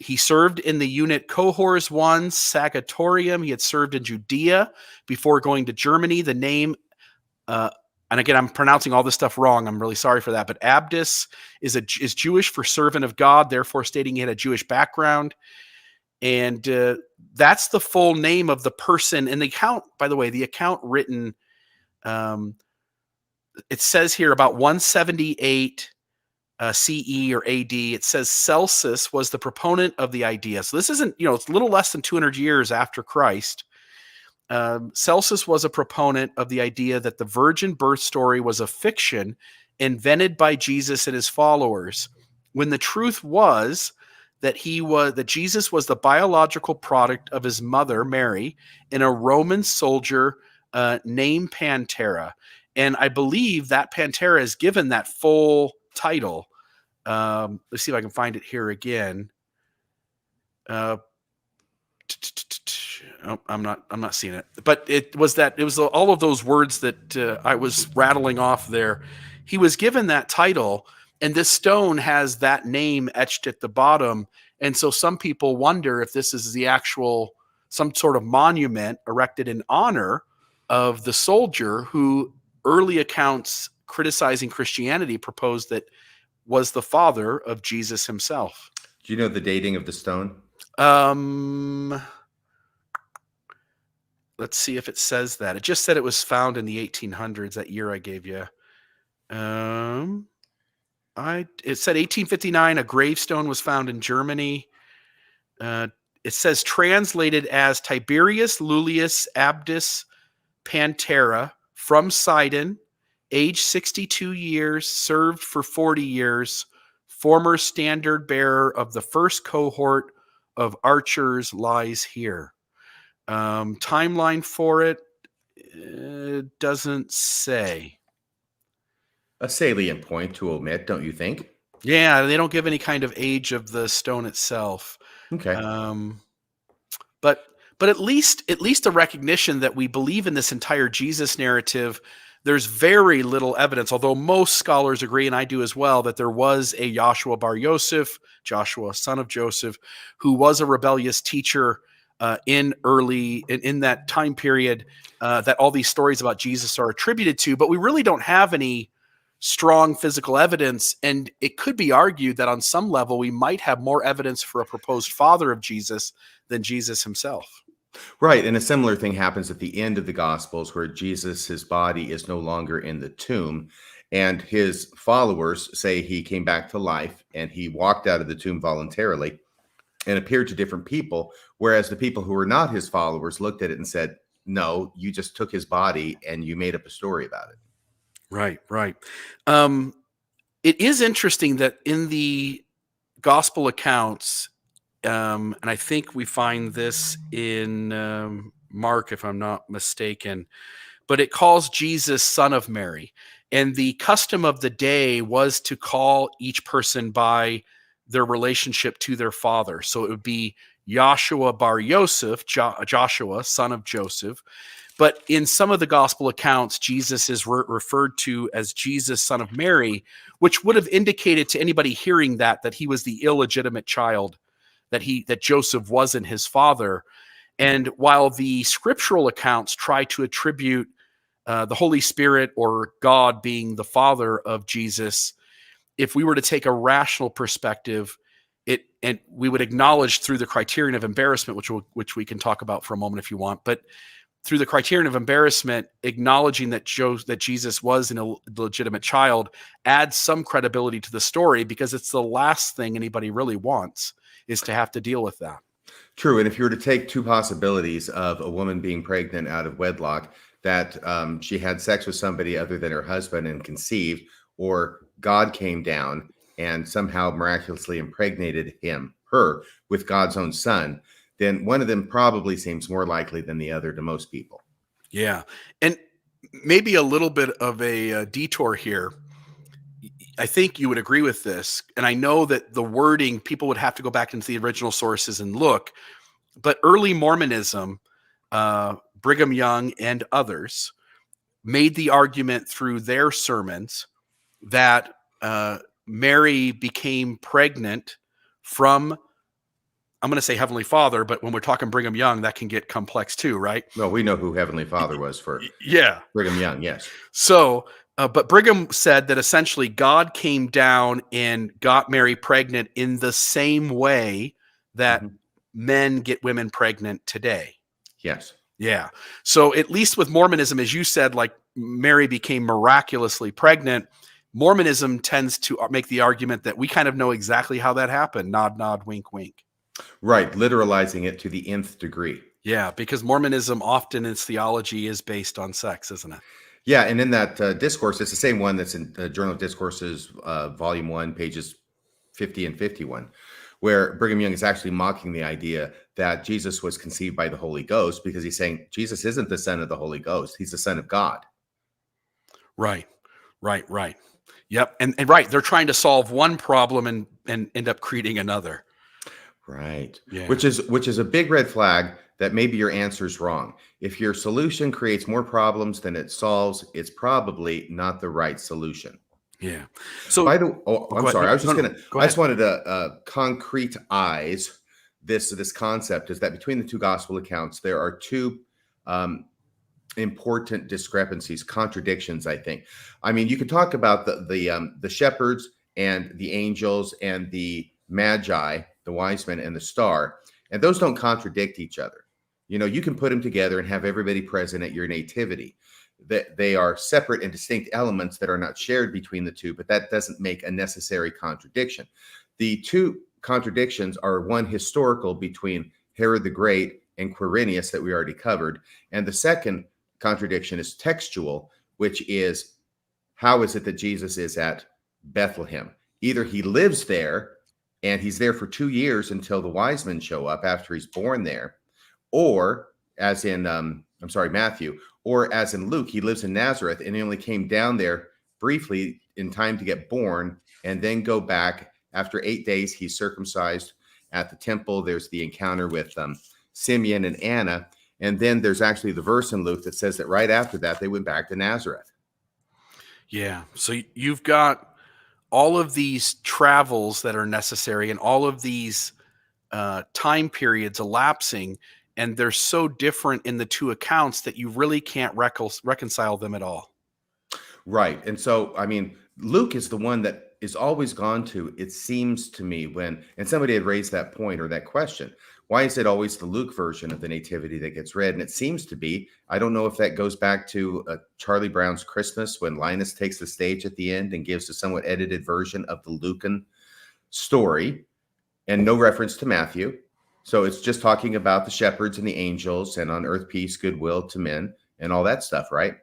He served in the unit Cohors 1 Sagatorium. He had served in Judea before going to Germany. The name, and again, I'm pronouncing all this stuff wrong. I'm really sorry for that. But Abdus is Jewish for servant of God, therefore stating he had a Jewish background. And that's the full name of the person. And the account, by the way, the account written, it says here about 178 CE or AD. It says Celsus was the proponent of the idea. So this isn't, it's a little less than 200 years after Christ. Celsus was a proponent of the idea that the virgin birth story was a fiction invented by Jesus and his followers, when the truth was that Jesus was the biological product of his mother, Mary, and a Roman soldier named Pantera. And I believe that Pantera is given that full title. Let's see if I can find it here again. I'm not seeing it, but it was all of those words that I was rattling off there. He was given that title, and this stone has that name etched at the bottom. And so some people wonder if this is some sort of monument erected in honor of the soldier who early accounts criticizing Christianity proposed that was the father of Jesus himself. Do you know the dating of the stone? Let's see if it says that. It just said it was found in the 1800s, that year I gave you. It said 1859, a gravestone was found in Germany. It says translated as Tiberius Lulius Abdus Pantera, from Sidon, age 62 years, served for 40 years, former standard bearer of the first cohort of archers, lies here. Timeline for it doesn't say. A salient point to omit, don't you think? Yeah, they don't give any kind of age of the stone itself. Okay. But at least a recognition that we believe in this entire Jesus narrative. There's very little evidence, although most scholars agree, and I do as well, that there was a Joshua bar Yosef, Joshua, son of Joseph, who was a rebellious teacher in that time period that all these stories about Jesus are attributed to. But we really don't have any strong physical evidence, and it could be argued that on some level we might have more evidence for a proposed father of Jesus than Jesus himself. Right. And a similar thing happens at the end of the Gospels, where his body is no longer in the tomb, and his followers say he came back to life and he walked out of the tomb voluntarily and appeared to different people, whereas the people who were not his followers looked at it and said, no, you just took his body and you made up a story about it. Right. It is interesting that in the gospel accounts, and I think we find this in Mark, if I'm not mistaken, but it calls Jesus son of Mary. And the custom of the day was to call each person by their relationship to their father. So it would be Joshua bar Yosef, Joshua, son of Joseph. But in some of the gospel accounts, Jesus is referred to as Jesus, son of Mary, which would have indicated to anybody hearing that he was the illegitimate child, that Joseph wasn't his father. And while the scriptural accounts try to attribute the Holy Spirit or God being the father of Jesus, if we were to take a rational perspective, and we would acknowledge through the criterion of embarrassment, which we can talk about for a moment if you want, but through the criterion of embarrassment, acknowledging that Jesus was an illegitimate child adds some credibility to the story, because it's the last thing anybody really wants is to have to deal with that. True. And if you were to take two possibilities of a woman being pregnant out of wedlock, that she had sex with somebody other than her husband and conceived, or God came down and somehow miraculously impregnated her with God's own son, then one of them probably seems more likely than the other to most people. Yeah. And maybe a little bit of a detour here. I think you would agree with this. And I know that the wording, people would have to go back into the original sources and look, but early Mormonism, Brigham Young and others made the argument through their sermons that Mary became pregnant from, I'm going to say Heavenly Father, but when we're talking Brigham Young, that can get complex too, right? Well, we know who Heavenly Father was for Brigham Young, yes. So, but Brigham said that essentially God came down and got Mary pregnant in the same way that men get women pregnant today. Yes. Yeah. So at least with Mormonism, as you said, like Mary became miraculously pregnant, Mormonism tends to make the argument that we kind of know exactly how that happened. Nod, nod, wink, wink. Right. Literalizing it to the nth degree. Yeah. Because Mormonism often its theology is based on sex, isn't it? Yeah. And in that discourse, it's the same one that's in the Journal of Discourses, Volume 1, pages 50 and 51, where Brigham Young is actually mocking the idea that Jesus was conceived by the Holy Ghost, because he's saying Jesus isn't the son of the Holy Ghost. He's the son of God. Right. Yep. And right. They're trying to solve one problem and end up creating another. Right. Yeah. Which is a big red flag that maybe your answer is wrong. If your solution creates more problems than it solves, it's probably not the right solution. Yeah. So by the I'm sorry. No, I just wanted to concretize this concept, is that between the two gospel accounts, there are two important discrepancies, contradictions, I think. I mean, you could talk about the shepherds and the angels and the magi, the wise men and the star, and those don't contradict each other. You know, you can put them together and have everybody present at your nativity. That they are separate and distinct elements that are not shared between the two, but that doesn't make a necessary contradiction. The two contradictions are one historical between Herod the Great and Quirinius that we already covered, and the second contradiction is textual, which is, how is it that Jesus is at Bethlehem? Either he lives there and he's there for 2 years until the wise men show up after he's born there, or as in Matthew, or as in Luke, he lives in Nazareth and he only came down there briefly in time to get born and then go back. After 8 days, he's circumcised at the temple. There's the encounter with Simeon and Anna. And then there's actually the verse in Luke that says that right after that, they went back to Nazareth. Yeah. So you've got all of these travels that are necessary and all of these time periods elapsing, and they're so different in the two accounts that you really can't reconcile them at all. Right. And so, I mean, Luke is the one that is always gone to, it seems to me, and somebody had raised that point or that question, why is it always the Luke version of the Nativity that gets read? And it seems to be, I don't know if that goes back to Charlie Brown's Christmas, when Linus takes the stage at the end and gives a somewhat edited version of the Lucan story, and no reference to Matthew. So it's just talking about the shepherds and the angels and on earth peace, goodwill to men and all that stuff, right?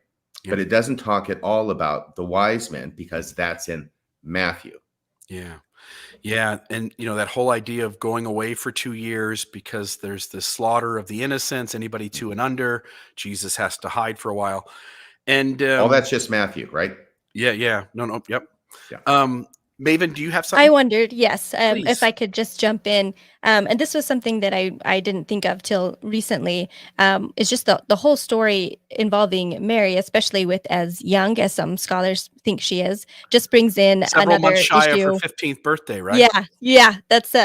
Yeah. But it doesn't talk at all about the wise men, because that's in Matthew. Yeah. Yeah. And, you know, that whole idea of going away for 2 years because there's the slaughter of the innocents, anybody 2 and under, Jesus has to hide for a while. And all that's just Matthew, right? Yeah. No. Yep. Yeah. Maven, do you have something? I wondered, yes, if I could just jump in. And this was something that I didn't think of till recently. It's just the whole story involving Mary, especially with as young as some scholars think she is, just brings in several another months shy issue. of her 15th birthday, right? Yeah, that's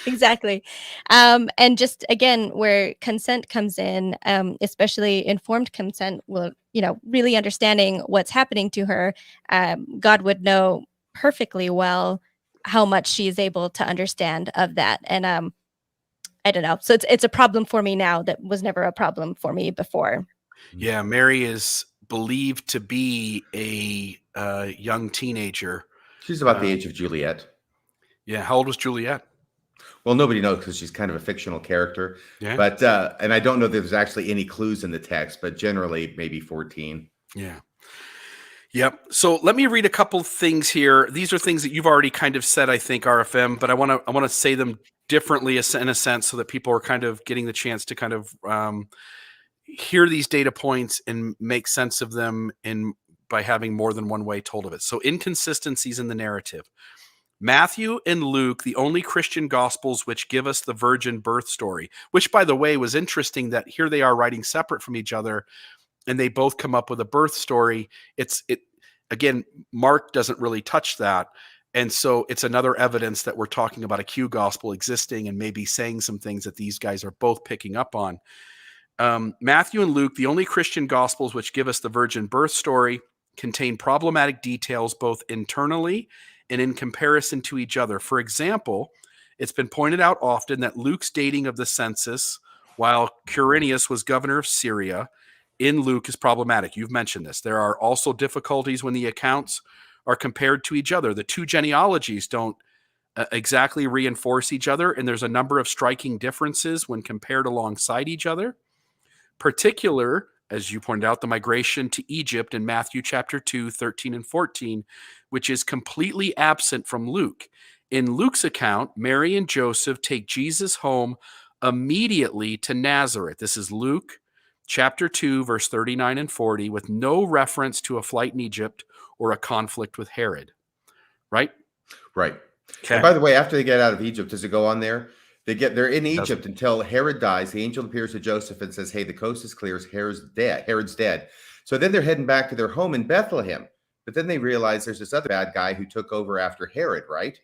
Exactly. And just again, where consent comes in, especially informed consent, will, really understanding what's happening to her, God would know perfectly well how much she is able to understand of that. And I don't know. So it's a problem for me now that was never a problem for me before. Yeah, Mary is believed to be a young teenager. She's about the age of Juliet. Yeah, how old was Juliet? Well, nobody knows because she's kind of a fictional character. Yeah. But and I don't know that there's actually any clues in the text, but generally maybe 14. Yeah. Yep. So let me read a couple things here. These are things that you've already kind of said, I think, RFM, but I want to say them differently in a sense so that people are kind of getting the chance to kind of hear these data points and make sense of them by having more than one way told of it. So inconsistencies in the narrative. Matthew and Luke, the only Christian gospels which give us the virgin birth story, which, by the way, was interesting that here they are writing separate from each other, and they both come up with a birth story. Again, Mark doesn't really touch that. And so it's another evidence that we're talking about a Q gospel existing and maybe saying some things that these guys are both picking up on. Matthew and Luke, the only Christian gospels which give us the virgin birth story, contain problematic details both internally and in comparison to each other. For example, it's been pointed out often that Luke's dating of the census, while Quirinius was governor of Syria, in Luke is problematic. You've mentioned this. There are also difficulties when the accounts are compared to each other. The two genealogies don't exactly reinforce each other, and there's a number of striking differences when compared alongside each other. Particular, as you pointed out, the migration to Egypt in Matthew chapter 2, 13 and 14, which is completely absent from Luke. In Luke's account, Mary and Joseph take Jesus home immediately to Nazareth. This is Luke chapter 2, verse 39 and 40, with no reference to a flight in Egypt or a conflict with Herod. Right? Right. Okay. And by the way, after they get out of Egypt, does it go on there? They're in Egypt until Herod dies. The angel appears to Joseph and says, "Hey, the coast is clear. Herod's dead." So then they're heading back to their home in Bethlehem. But then they realize there's this other bad guy who took over after Herod, right?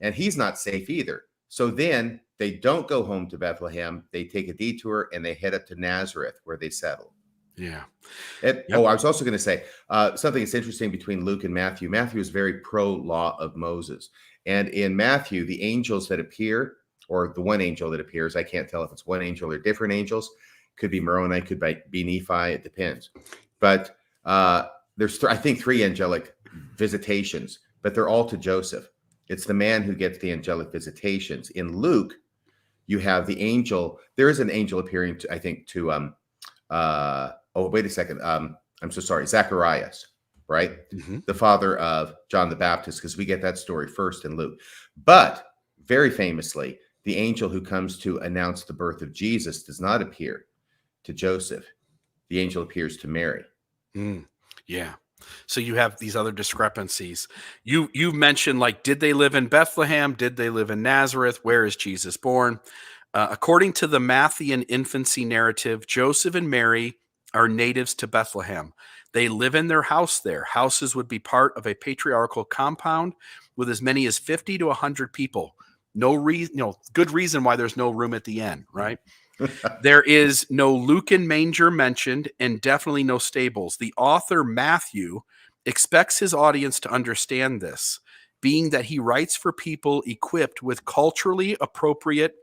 And he's not safe either. So then they don't go home to Bethlehem. They take a detour and they head up to Nazareth where they settle. Yeah. Oh, I was also going to say something that's interesting between Luke and Matthew. Matthew is very pro-law of Moses. And in Matthew, the angels that appear, or the one angel that appears, I can't tell if it's one angel or different angels. Could be Moroni, could be Nephi, it depends. But there's, I think, 3 angelic visitations, but they're all to Joseph. It's the man who gets the angelic visitations. In Luke, you have the angel. There is an angel appearing, to, I think, to, oh, wait a second. I'm so sorry. Zacharias, right? Mm-hmm. The father of John the Baptist, because we get that story first in Luke. But very famously, the angel who comes to announce the birth of Jesus does not appear to Joseph. The angel appears to Mary. Yeah. So you have these other discrepancies. You've mentioned, like, did they live in Bethlehem? Did they live in Nazareth? Where is Jesus born? According to the Matthean infancy narrative, Joseph and Mary are natives to Bethlehem. They live in their house there. Houses would be part of a patriarchal compound with as many as 50 to 100 people. No reason, good reason why there's no room at the end, right? There is no Lucan manger mentioned and definitely no stables. The author, Matthew, expects his audience to understand this, being that he writes for people equipped with culturally appropriate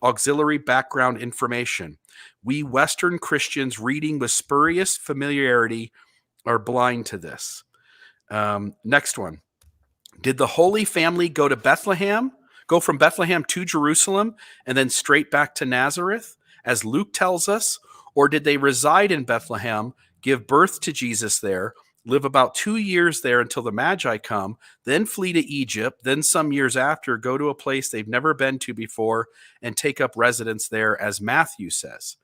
auxiliary background information. We Western Christians reading with spurious familiarity are blind to this. Next one. Did the Holy Family go from Bethlehem to Jerusalem and then straight back to Nazareth, as Luke tells us? Or did they reside in Bethlehem, give birth to Jesus there, live about 2 years there until the Magi come, then flee to Egypt, then some years after go to a place they've never been to before and take up residence there, as Matthew says?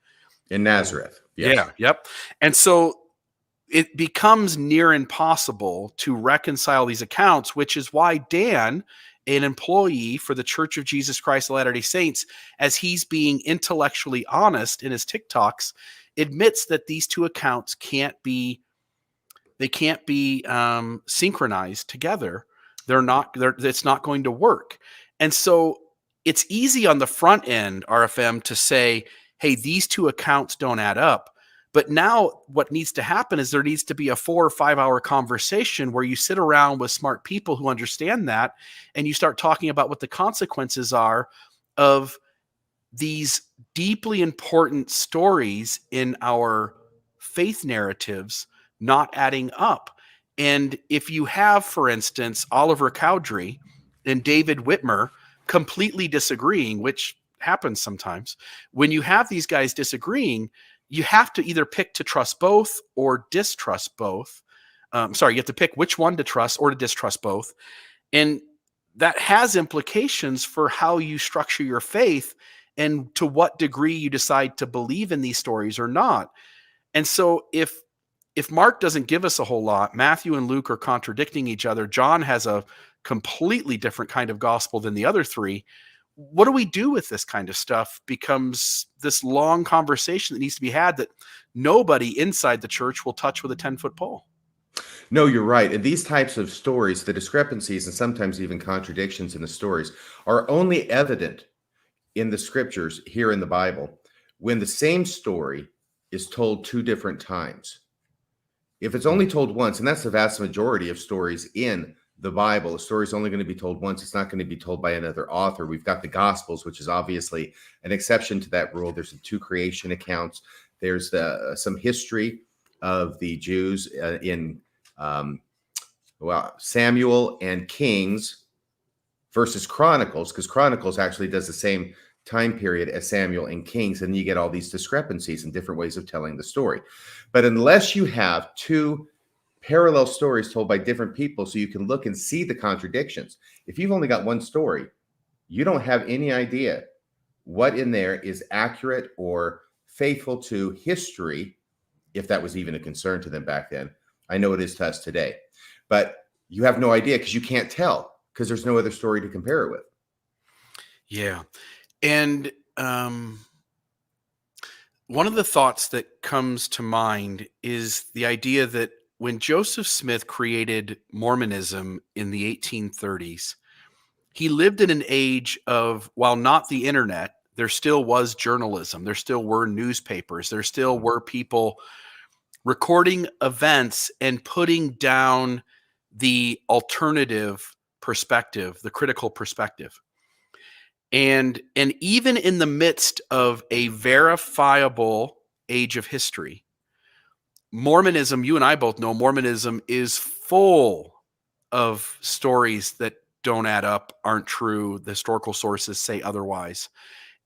In Nazareth. Yes. Yeah, yep. And so it becomes near impossible to reconcile these accounts, which is why Dan, an employee for the Church of Jesus Christ of Latter-day Saints, as he's being intellectually honest in his TikToks, admits that these two accounts can't be synchronized together. It's not going to work. And so it's easy on the front end, RFM, to say, hey, these two accounts don't add up. But now what needs to happen is there needs to be a 4 or 5 hour conversation where you sit around with smart people who understand that, and you start talking about what the consequences are of these deeply important stories in our faith narratives not adding up. And if you have, for instance, Oliver Cowdery and David Whitmer completely disagreeing, which happens sometimes, when you have these guys disagreeing, you have to either pick to trust both or distrust both. You have to pick which one to trust or to distrust both. And that has implications for how you structure your faith and to what degree you decide to believe in these stories or not. And so if Mark doesn't give us a whole lot, Matthew and Luke are contradicting each other, John has a completely different kind of gospel than the other three, what do we do with this kind of stuff becomes this long conversation that needs to be had that nobody inside the church will touch with a 10-foot pole. No, you're right. And these types of stories, the discrepancies and sometimes even contradictions in the stories, are only evident in the scriptures here in the Bible when the same story is told 2 different times. If it's only told once, and that's the vast majority of stories in the Bible, a story is only going to be told once. It's not going to be told by another author. We've got the Gospels, which is obviously an exception to that rule. There's some 2 creation accounts. There's some history of the Jews in Samuel and Kings versus Chronicles, because Chronicles actually does the same time period as Samuel and Kings, and you get all these discrepancies and different ways of telling the story. But unless you have 2 parallel stories told by different people so you can look and see the contradictions, if you've only got one story, you don't have any idea what in there is accurate or faithful to history, if that was even a concern to them back then. I know it is to us today, but you have no idea because you can't tell because there's no other story to compare it with. Yeah. And one of the thoughts that comes to mind is the idea that when Joseph Smith created Mormonism in the 1830s, he lived in an age of, while not the internet, there still was journalism. There still were newspapers. There still were people recording events and putting down the alternative perspective, the critical perspective. And even in the midst of a verifiable age of history, Mormonism, you and I both know, Mormonism is full of stories that don't add up, aren't true. The historical sources say otherwise.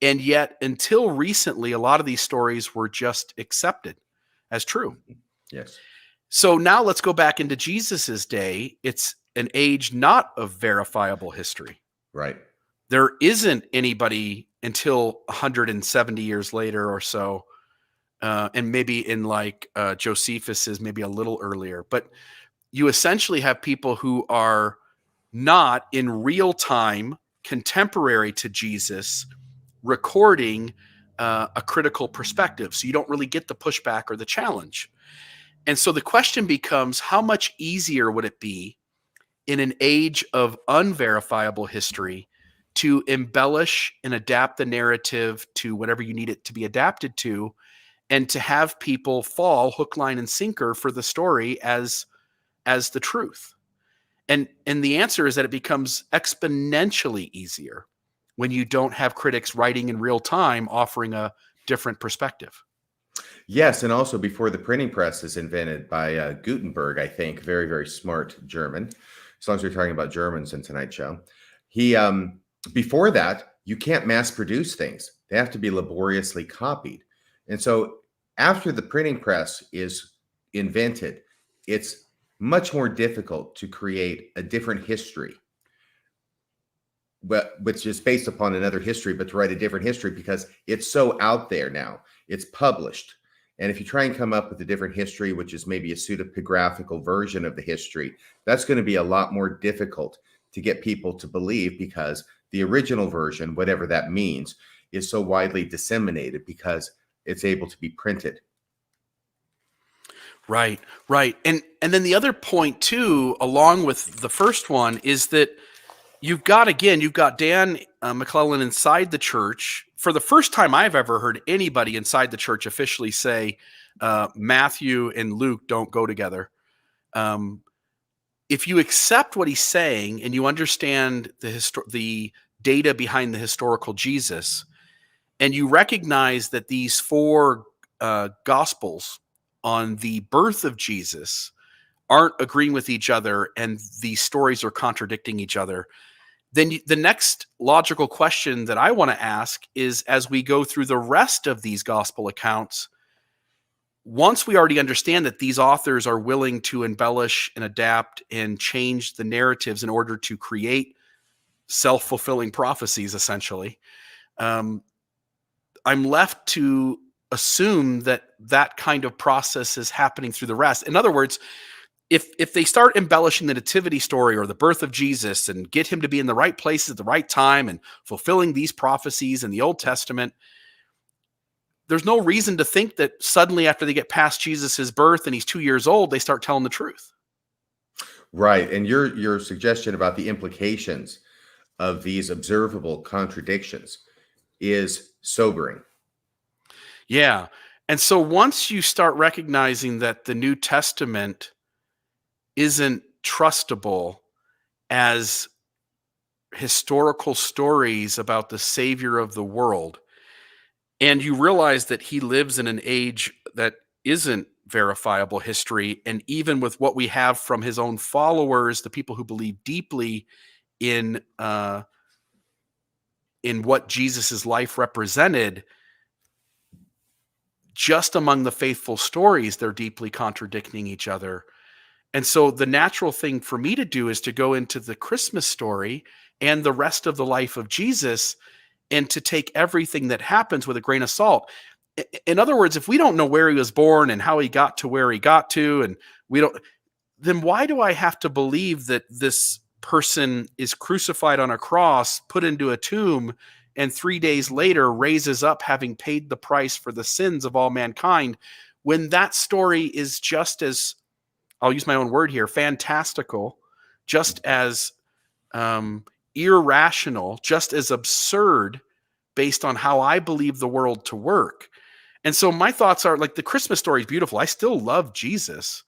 And yet, until recently, a lot of these stories were just accepted as true. Yes. So now let's go back into Jesus's day. It's an age not of verifiable history. Right. There isn't anybody until 170 years later or so, and maybe in like Josephus is maybe a little earlier. But you essentially have people who are not in real time, contemporary to Jesus, recording a critical perspective. So you don't really get the pushback or the challenge. And so the question becomes, how much easier would it be in an age of unverifiable history to embellish and adapt the narrative to whatever you need it to be adapted to, and to have people fall hook, line, and sinker for the story as the truth? And the answer is that it becomes exponentially easier when you don't have critics writing in real time offering a different perspective. Yes, and also before the printing press is invented by Gutenberg, I think, very, very smart German, as long as we're talking about Germans in tonight's show. He, before that, you can't mass produce things. They have to be laboriously copied. And so after the printing press is invented, it's much more difficult to create a different history, but which is based upon another history, but to write a different history because it's so out there now. It's published. And if you try and come up with a different history, which is maybe a pseudepigraphical version of the history, that's going to be a lot more difficult to get people to believe because the original version, whatever that means, is so widely disseminated because it's able to be printed. Right. And then the other point too, along with the first one, is that you've got Dan McClellan inside the church, for the first time I've ever heard anybody inside the church officially say Matthew and Luke don't go together. If you accept what he's saying and you understand the data behind the historical Jesus, and you recognize that these four gospels on the birth of Jesus aren't agreeing with each other and these stories are contradicting each other, then the next logical question that I want to ask is, as we go through the rest of these gospel accounts, once we already understand that these authors are willing to embellish and adapt and change the narratives in order to create self-fulfilling prophecies, essentially, I'm left to assume that that kind of process is happening through the rest. In other words, if they start embellishing the nativity story or the birth of Jesus and get him to be in the right place at the right time and fulfilling these prophecies in the Old Testament, there's no reason to think that suddenly after they get past Jesus's birth and he's 2 years old, they start telling the truth. Right. And your suggestion about the implications of these observable contradictions is sobering. Yeah. And so once you start recognizing that the New Testament isn't trustable as historical stories about the Savior of the world, and you realize that he lives in an age that isn't verifiable history, and even with what we have from his own followers, the people who believe deeply in what Jesus's life represented, just among the faithful stories, they're deeply contradicting each other. And so the natural thing for me to do is to go into the Christmas story and the rest of the life of Jesus and to take everything that happens with a grain of salt. In other words, if we don't know where he was born and how he got to where he got to, and we don't, then why do I have to believe that this person is crucified on a cross, put into a tomb, and 3 days later raises up having paid the price for the sins of all mankind, when that story is just as, I'll use my own word here, fantastical, just as irrational, just as absurd based on how I believe the world to work. And so my thoughts are, like, the Christmas story is beautiful. I still love Jesus.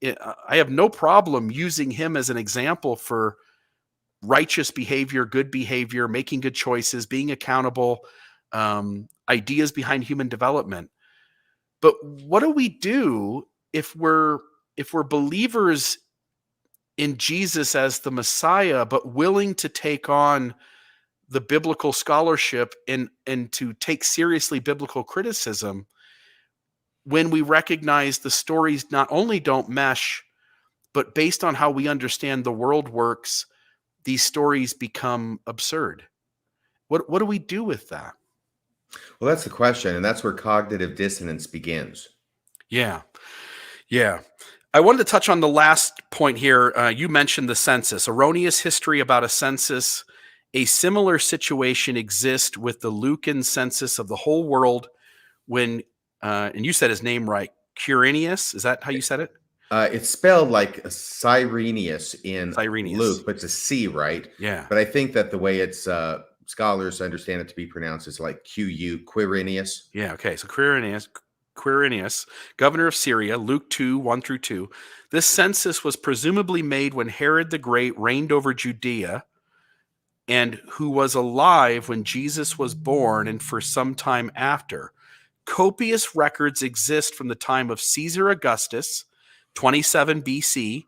I have no problem using him as an example for righteous behavior, good behavior, making good choices, being accountable, ideas behind human development. But what do we do if we're believers in Jesus as the Messiah, but willing to take on the biblical scholarship and to take seriously biblical criticism, when we recognize the stories not only don't mesh, but based on how we understand the world works, these stories become absurd? What do we do with that? Well, that's the question, and that's where cognitive dissonance begins. Yeah. I wanted to touch on the last point here. You mentioned the census, erroneous history about a census. A similar situation exists with the Lucan census of the whole world when, and you said his name right, Quirinius, is that how you said it? It's spelled like Cyrenius in Cyrenius. Luke, but it's a C, right? Yeah. But I think that the way it's scholars understand it to be pronounced is like Q-U, Quirinius. Yeah, okay. So Quirinius, governor of Syria, Luke 2, 1-2. This census was presumably made when Herod the Great reigned over Judea, and who was alive when Jesus was born and for some time after. Copious records exist from the time of Caesar Augustus, 27 BC,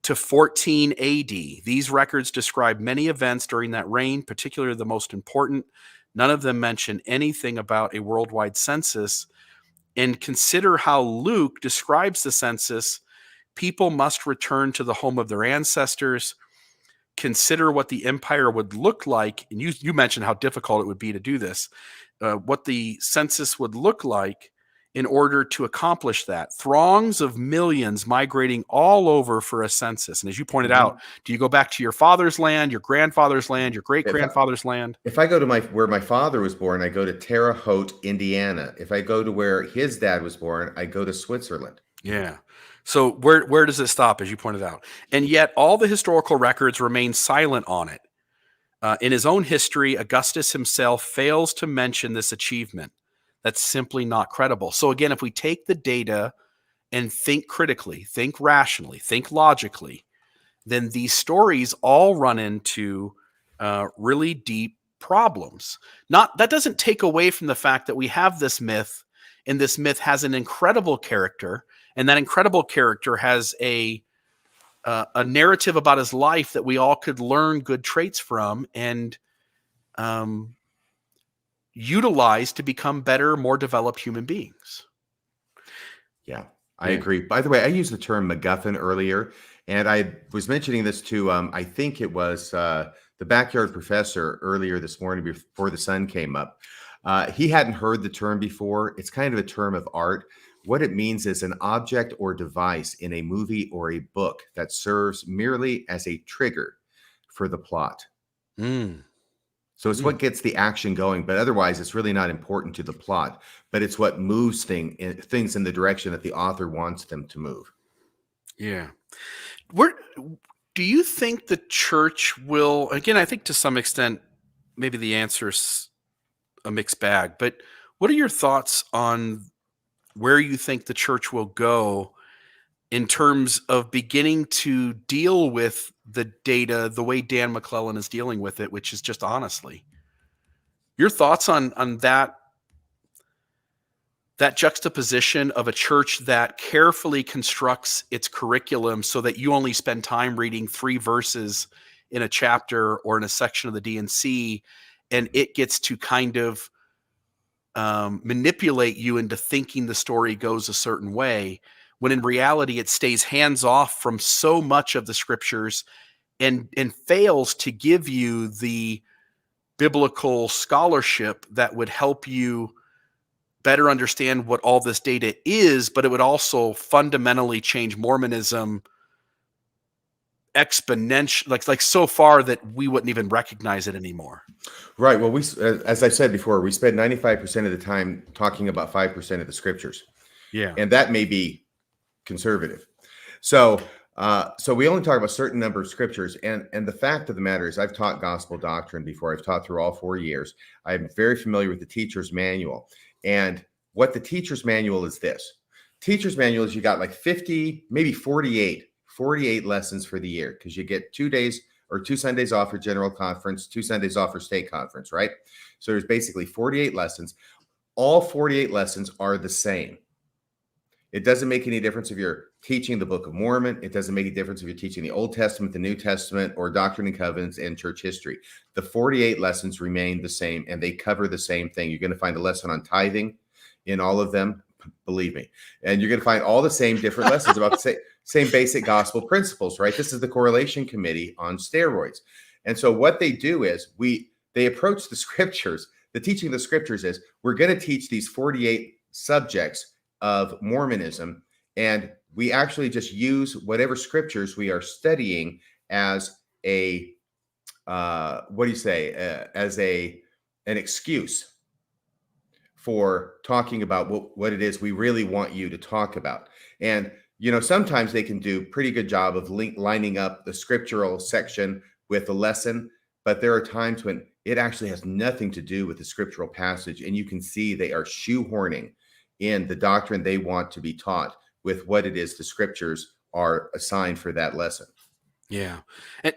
to 14 AD. These records describe many events during that reign, particularly the most important. None of them mention anything about a worldwide census. And consider how Luke describes the census. People must return to the home of their ancestors. Consider what the empire would look like. And you mentioned how difficult it would be to do this. What the census would look like in order to accomplish that. Throngs of millions migrating all over for a census. And as you pointed out, do you go back to your father's land, your grandfather's land, your great-grandfather's land? If I go to where my father was born, I go to Terre Haute, Indiana. If I go to where his dad was born, I go to Switzerland. Yeah. So where does it stop, as you pointed out? And yet all the historical records remain silent on it. In his own history, Augustus himself fails to mention this achievement. That's simply not credible. So again, if we take the data and think critically, think rationally, think logically, then these stories all run into really deep problems. That doesn't take away from the fact that we have this myth, and this myth has an incredible character, and that incredible character has a narrative about his life that we all could learn good traits from and utilize to become better, more developed human beings. Yeah, I agree. By the way, I used the term MacGuffin earlier, and I was mentioning this to, I think it was the backyard professor earlier this morning before the sun came up. He hadn't heard the term before. It's kind of a term of art. What it means is an object or device in a movie or a book that serves merely as a trigger for the plot. So it's what gets the action going, but otherwise it's really not important to the plot, but it's what moves things in the direction that the author wants them to move. Yeah. Do you think the church will, again, I think to some extent, maybe the answer's a mixed bag, but what are your thoughts on where you think the church will go in terms of beginning to deal with the data the way Dan McClellan is dealing with it, which is just honestly? Your thoughts on that juxtaposition of a church that carefully constructs its curriculum so that you only spend time reading 3 verses in a chapter or in a section of the D&C, and it gets to kind of manipulate you into thinking the story goes a certain way, when in reality it stays hands off from so much of the scriptures and fails to give you the biblical scholarship that would help you better understand what all this data is, but it would also fundamentally change Mormonism exponentially, like so far that we wouldn't even recognize it anymore. Right. Well, as I said before, we spend 95% of the time talking about 5% of the scriptures. Yeah. And that may be conservative. So we only talk about a certain number of scriptures. And the fact of the matter is, I've taught gospel doctrine before. I've taught through all 4 years. I'm very familiar with the teacher's manual. And what the teacher's manual is this. Teacher's manual is you got like 50, maybe 48 lessons for the year, because you get 2 days or 2 Sundays off for general conference, 2 Sundays off for state conference, right? So there's basically 48 lessons. All 48 lessons are the same. It doesn't make any difference if you're teaching the Book of Mormon. It doesn't make any difference if you're teaching the Old Testament, the New Testament, or Doctrine and Covenants and church history. The 48 lessons remain the same, and they cover the same thing. You're going to find a lesson on tithing in all of them, believe me. And you're going to find all the same different lessons about the same basic gospel principles, right? This is the correlation committee on steroids. And so what they do is they approach the scriptures. The teaching of the scriptures is we're going to teach these 48 subjects of Mormonism, and we actually just use whatever scriptures we are studying as an excuse for talking about what it is we really want you to talk about. And sometimes they can do a pretty good job of lining up the scriptural section with the lesson, but there are times when it actually has nothing to do with the scriptural passage, and you can see they are shoehorning in the doctrine they want to be taught with what it is the scriptures are assigned for that lesson. Yeah. And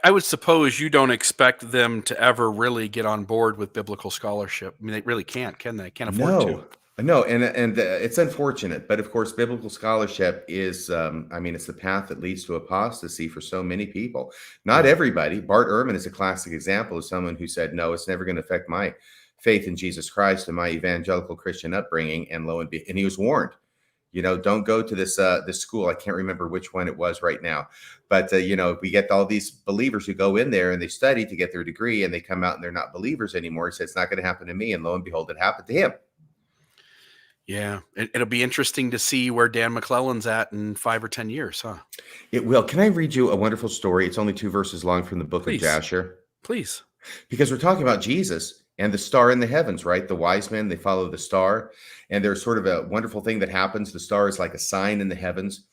I would suppose you don't expect them to ever really get on board with biblical scholarship. I mean, they really can't, can they? Can't afford to. No, and it's unfortunate, but of course, biblical scholarship is, it's the path that leads to apostasy for so many people. Not everybody. Bart Ehrman is a classic example of someone who said, no, it's never going to affect my faith in Jesus Christ and my evangelical Christian upbringing. And and he was warned, don't go to this school. I can't remember which one it was right now, but we get all these believers who go in there and they study to get their degree, and they come out and they're not believers anymore. He said, it's not going to happen to me. And lo and behold, it happened to him. Yeah. It'll be interesting to see where Dan McClellan's at in 5 or 10 years, huh? It will. Can I read you a wonderful story? It's only 2 verses long from the book of Jasher. Please. Because we're talking about Jesus and the star in the heavens, right? The wise men, they follow the star. And there's sort of a wonderful thing that happens. The star is like a sign in the heavens.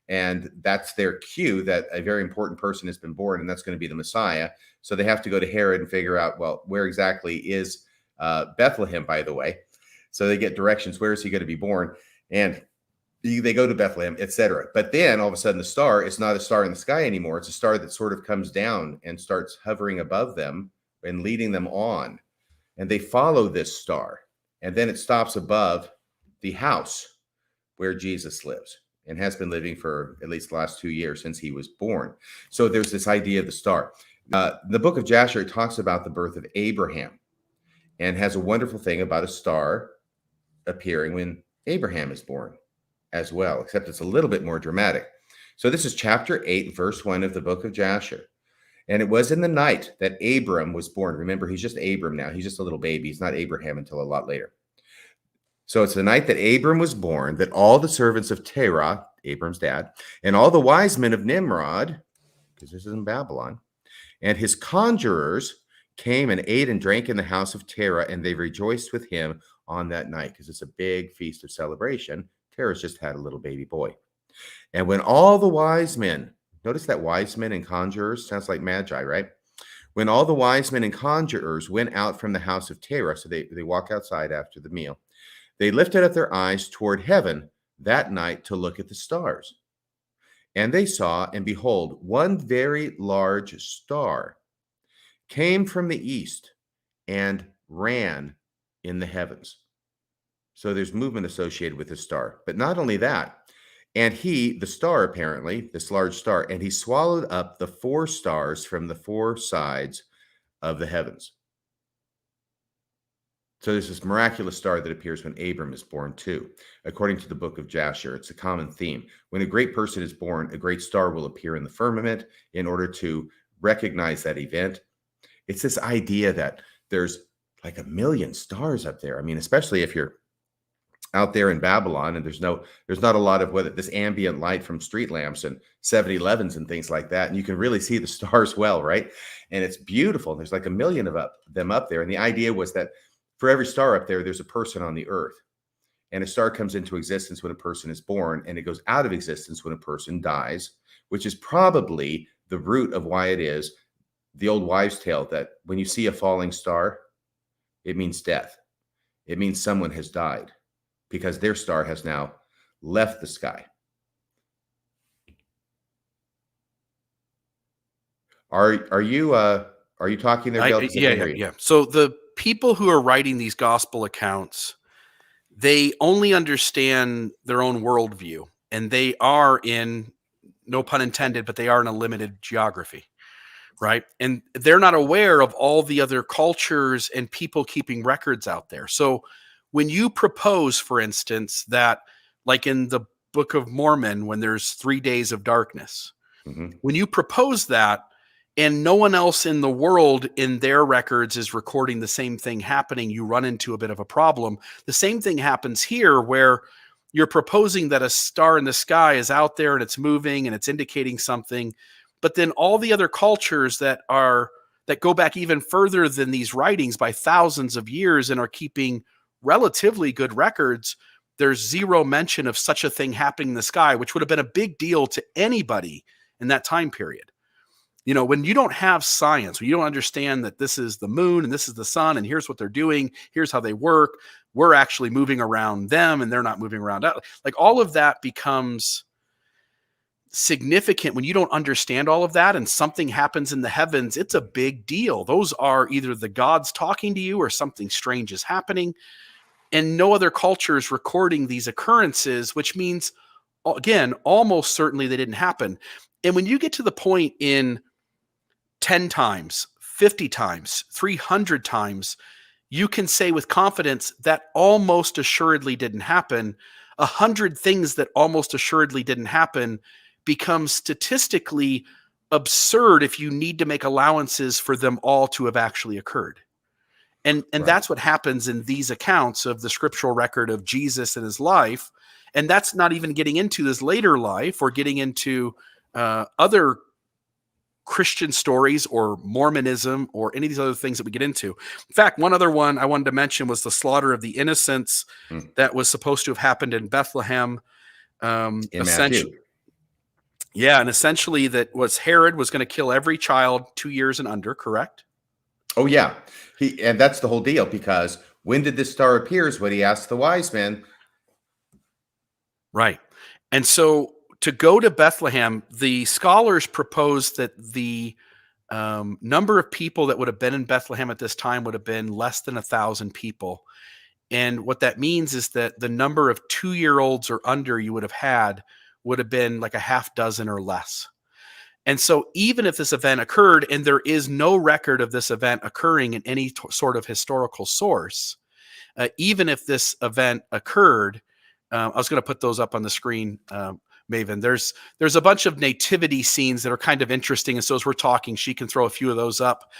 And that's their cue that a very important person has been born, and that's going to be the Messiah. So they have to go to Herod and figure out, well, where exactly is Bethlehem, by the way. So they get directions. Where is he going to be born? And they go to Bethlehem, etc. But then all of a sudden the star is not a star in the sky anymore. It's a star that sort of comes down and starts hovering above them and leading them on. And they follow this star. And then it stops above the house where Jesus lives and has been living for at least the last 2 years since he was born. So there's this idea of the star. The book of Jasher talks about the birth of Abraham and has a wonderful thing about a star appearing when Abraham is born as well, except it's a little bit more dramatic. So this is chapter 8, verse 1 of the book of Jasher. And it was in the night that Abram was born. Remember, he's just Abram now. He's just a little baby. He's not Abraham until a lot later. So it's the night that Abram was born that all the servants of Terah, Abram's dad, and all the wise men of Nimrod, because this is in Babylon, and his conjurers came and ate and drank in the house of Terah, and they rejoiced with him on that night, because it's a big feast of celebration. Terah's just had a little baby boy. And when all the wise men, notice that wise men and conjurers sounds like magi, right? When all the wise men and conjurers went out from the house of Terah, so they walk outside after the meal, they lifted up their eyes toward heaven that night to look at the stars. And they saw, and behold, one very large star came from the east and ran in the heavens. So there's movement associated with the star. But not only that, and he, the star apparently, this large star, and he swallowed up the 4 stars from the 4 sides of the heavens. So there's this miraculous star that appears when Abram is born too. According to the book of Jasher, it's a common theme. When a great person is born, a great star will appear in the firmament in order to recognize that event. It's this idea that there's like 1 million stars up there. I mean, especially if you're out there in Babylon and there's not a lot of this ambient light from street lamps and 7-Elevens and things like that. And you can really see the stars well, right? And it's beautiful. There's like 1 million of them up there. And the idea was that for every star up there, there's a person on the earth. And a star comes into existence when a person is born, and it goes out of existence when a person dies, which is probably the root of why it is the old wives' tale that when you see a falling star, it means death. It means someone has died because their star has now left the sky. Are you talking there, Bill? Yeah. So the people who are writing these gospel accounts, they only understand their own worldview, and they are in, no pun intended, but they are in a limited geography, right? And they're not aware of all the other cultures and people keeping records out there. So when you propose, for instance, that like in the Book of Mormon, when there's 3 days of darkness, when you propose that, and no one else in the world in their records is recording the same thing happening, you run into a bit of a problem. The same thing happens here, where you're proposing that a star in the sky is out there and it's moving and it's indicating something. But then all the other cultures that go back even further than these writings by thousands of years and are keeping relatively good records, there's zero mention of such a thing happening in the sky, which would have been a big deal to anybody in that time period. You know, when you don't have science, when you don't understand that this is the moon and this is the sun and here's what they're doing, here's how they work, we're actually moving around them and they're not moving around us. Like all of that becomes significant when you don't understand all of that and something happens in the heavens. It's a big deal. Those are either the gods talking to you or something strange is happening. And no other culture is recording these occurrences, which means, again, almost certainly they didn't happen. And when you get to the point in 10 times, 50 times, 300 times, you can say with confidence that almost assuredly didn't happen. 100 things that almost assuredly didn't happen becomes statistically absurd if you need to make allowances for them all to have actually occurred. And right. That's what happens in these accounts of the scriptural record of Jesus and his life. And that's not even getting into his later life or getting into other Christian stories or Mormonism or any of these other things that we get into. In fact, one other one I wanted to mention was the slaughter of the innocents that was supposed to have happened in Bethlehem. In Matthew. Yeah, and essentially that was Herod was going to kill every child 2 years and under, correct? Oh yeah, and that's the whole deal. Because when did this star appear? Is what he asked the wise men. Right. And so to go to Bethlehem, the scholars proposed that the number of people that would have been in Bethlehem at this time would have been less than 1,000 people. And what that means is that the number of 2-year-olds or under you would have been like a half dozen or less. And so even if this event occurred, and there is no record of this event occurring in any sort of historical source, even if this event occurred, I was going to put those up on the screen, Maven. There's a bunch of nativity scenes that are kind of interesting. And so as we're talking, she can throw a few of those up.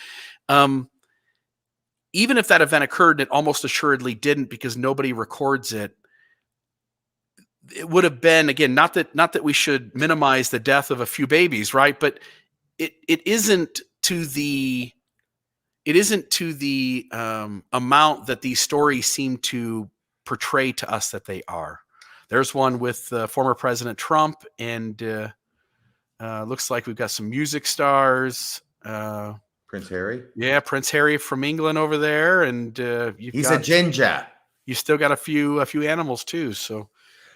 Even if that event occurred, it almost assuredly didn't, because nobody records it. It would have been, again, not that we should minimize the death of a few babies, right? But it isn't to the amount that these stories seem to portray to us that they are. There's one with former President Trump, and looks like we've got some music stars. Prince Harry. Yeah, Prince Harry from England over there, and he's a ginger. You still got a few animals too, so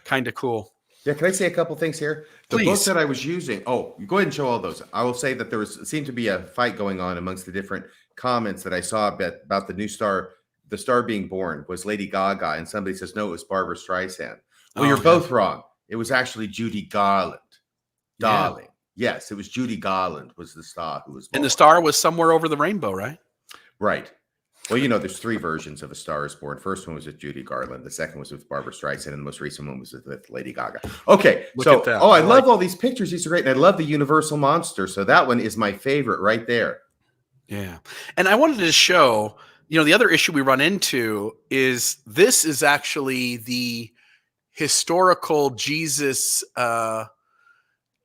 kind of cool. Yeah, can I say a couple things here? The Please. book that I was using. Oh, you go ahead and show all those. I will say that seemed to be a fight going on amongst the different comments that I saw about the new star. The star being born was Lady Gaga, and somebody says no, it was Barbara Streisand. Well, you're both wrong. It was actually Judy Garland, darling. Yeah. Yes, it was Judy Garland was the star who was born. And the star was somewhere over the rainbow, right? Right. Well, there's 3 versions of A Star is Born. First one was with Judy Garland. The second was with Barbara Streisand. And the most recent one was with Lady Gaga. Okay. Look at that. I love all these pictures. These are great. And I love the Universal Monster. So that one is my favorite right there. Yeah. And I wanted to show, the other issue we run into is this is actually the historical Jesus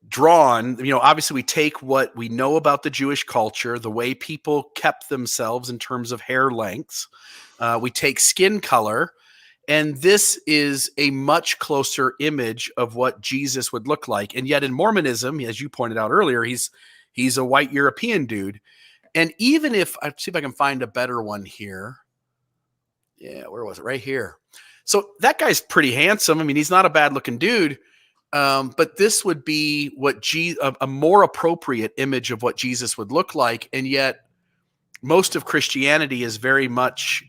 drawn. Obviously we take what we know about the Jewish culture, the way people kept themselves in terms of hair lengths. We take skin color, and this is a much closer image of what Jesus would look like. And yet in Mormonism, as you pointed out earlier, he's a white European dude. And even if I see if I can find a better one here. Yeah, where was it? Right here. So that guy's pretty handsome. I mean, he's not a bad looking dude. But this would be a more appropriate image of what Jesus would look like. And yet most of Christianity is very much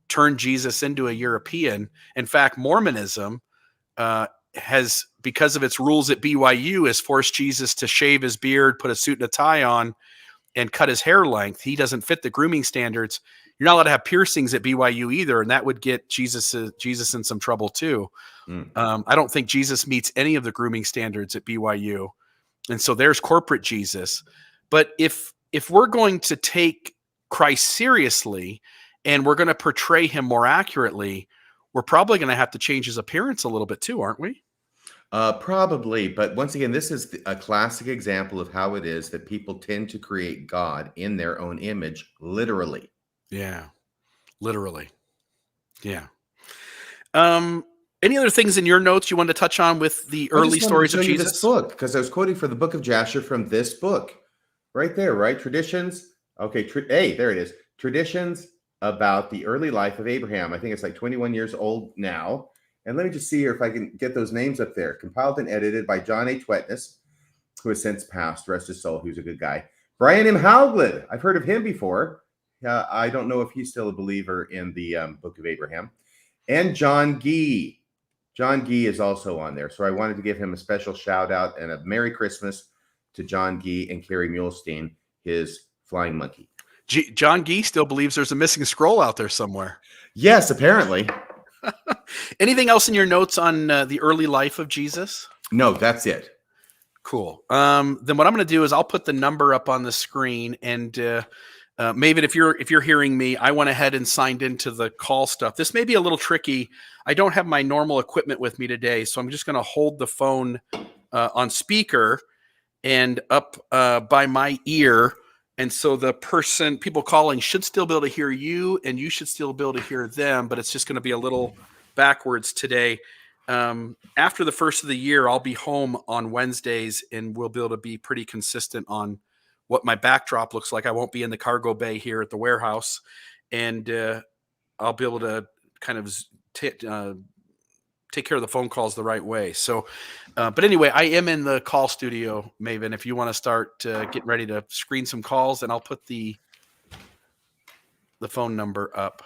turned Jesus into a European. In fact, Mormonism has, because of its rules at BYU, has forced Jesus to shave his beard, put a suit and a tie on, and cut his hair length. He doesn't fit the grooming standards. You're not allowed to have piercings at BYU either, and that would get Jesus in some trouble too. I don't think Jesus meets any of the grooming standards at BYU, and so there's corporate Jesus. But if we're going to take Christ seriously and we're going to portray him more accurately, we're probably going to have to change his appearance a little bit too, aren't we? Probably, but once again, this is a classic example of how it is that people tend to create God in their own image, literally. Yeah, literally. Yeah. Any other things in your notes you wanted to touch on with the early stories of Jesus? This book, because I was quoting from the book of Jasher from this book, right there, right? Traditions. Okay, hey, there it is. Traditions about the early life of Abraham. I think it's like 21 years old now. And let me just see here if I can get those names up there. Compiled and edited by John H. Wetness, who has since passed, rest his soul, who's a good guy. Brian M. Hauglid, I've heard of him before. I don't know if he's still a believer in the Book of Abraham. And John Gee. John Gee is also on there. So I wanted to give him a special shout out and a Merry Christmas to John Gee and Carrie Mulestein, his flying monkey. John Gee still believes there's a missing scroll out there somewhere. Yes, apparently. Anything else in your notes on the early life of Jesus? No, that's it. Cool. Then what I'm going to do is I'll put the number up on the screen, and maybe if you're hearing me, I went ahead and signed into the call stuff. This may be a little tricky. I don't have my normal equipment with me today, so I'm just going to hold the phone on speaker and up by my ear. And so people calling should still be able to hear you, and you should still be able to hear them, but it's just going to be a little backwards today. After the first of the year, I'll be home on Wednesdays, and we'll be able to be pretty consistent on what my backdrop looks like. I won't be in the cargo bay here at the warehouse, and I'll be able to kind of take care of the phone calls the right way. So, but anyway, I am in the call studio, Maven. If you want to start getting ready to screen some calls, and I'll put the phone number up,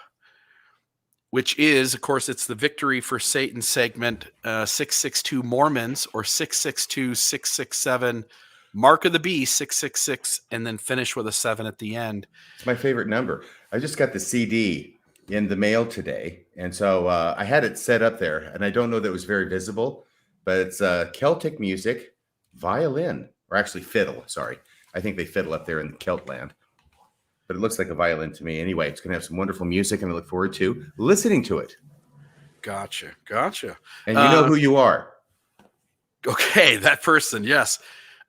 which is, of course, it's the Victory for Satan segment, 662 Mormons, or 662-667 Mark of the Beast, 666, and then finish with a 7 at the end. It's my favorite number. I just got the CD in the mail today, and so I had it set up there, and I don't know that it was very visible, but it's Celtic music, violin, or actually fiddle. Sorry, I think they fiddle up there in the Celt land, but it looks like a violin to me. Anyway, it's going to have some wonderful music, and I look forward to listening to it. Gotcha. And you know who you are. Okay, that person, yes.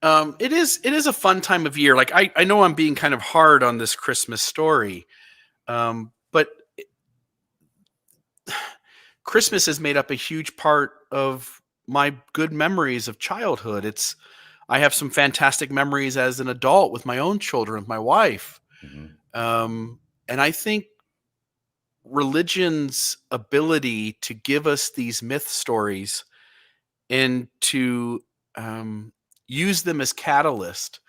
It is a fun time of year. Like I know I'm being kind of hard on this Christmas story, but Christmas has made up a huge part of my good memories of childhood. I have some fantastic memories as an adult with my own children, with my wife. And I think religion's ability to give us these myth stories and to use them as catalyst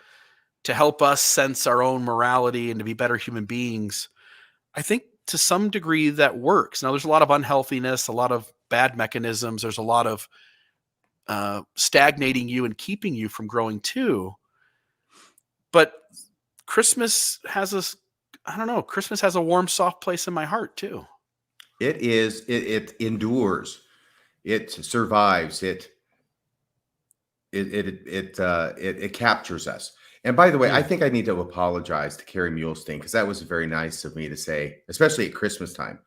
to help us sense our own morality and to be better human beings, I think to some degree that works. Now, there's a lot of unhealthiness, a lot of bad mechanisms. There's a lot of stagnating you and keeping you from growing too. But Christmas has Christmas has a warm, soft place in my heart too. It endures, it survives, it captures us. And by the way, I think I need to apologize to Carrie Mulestein, because that was very nice of me to say, especially at Christmas time,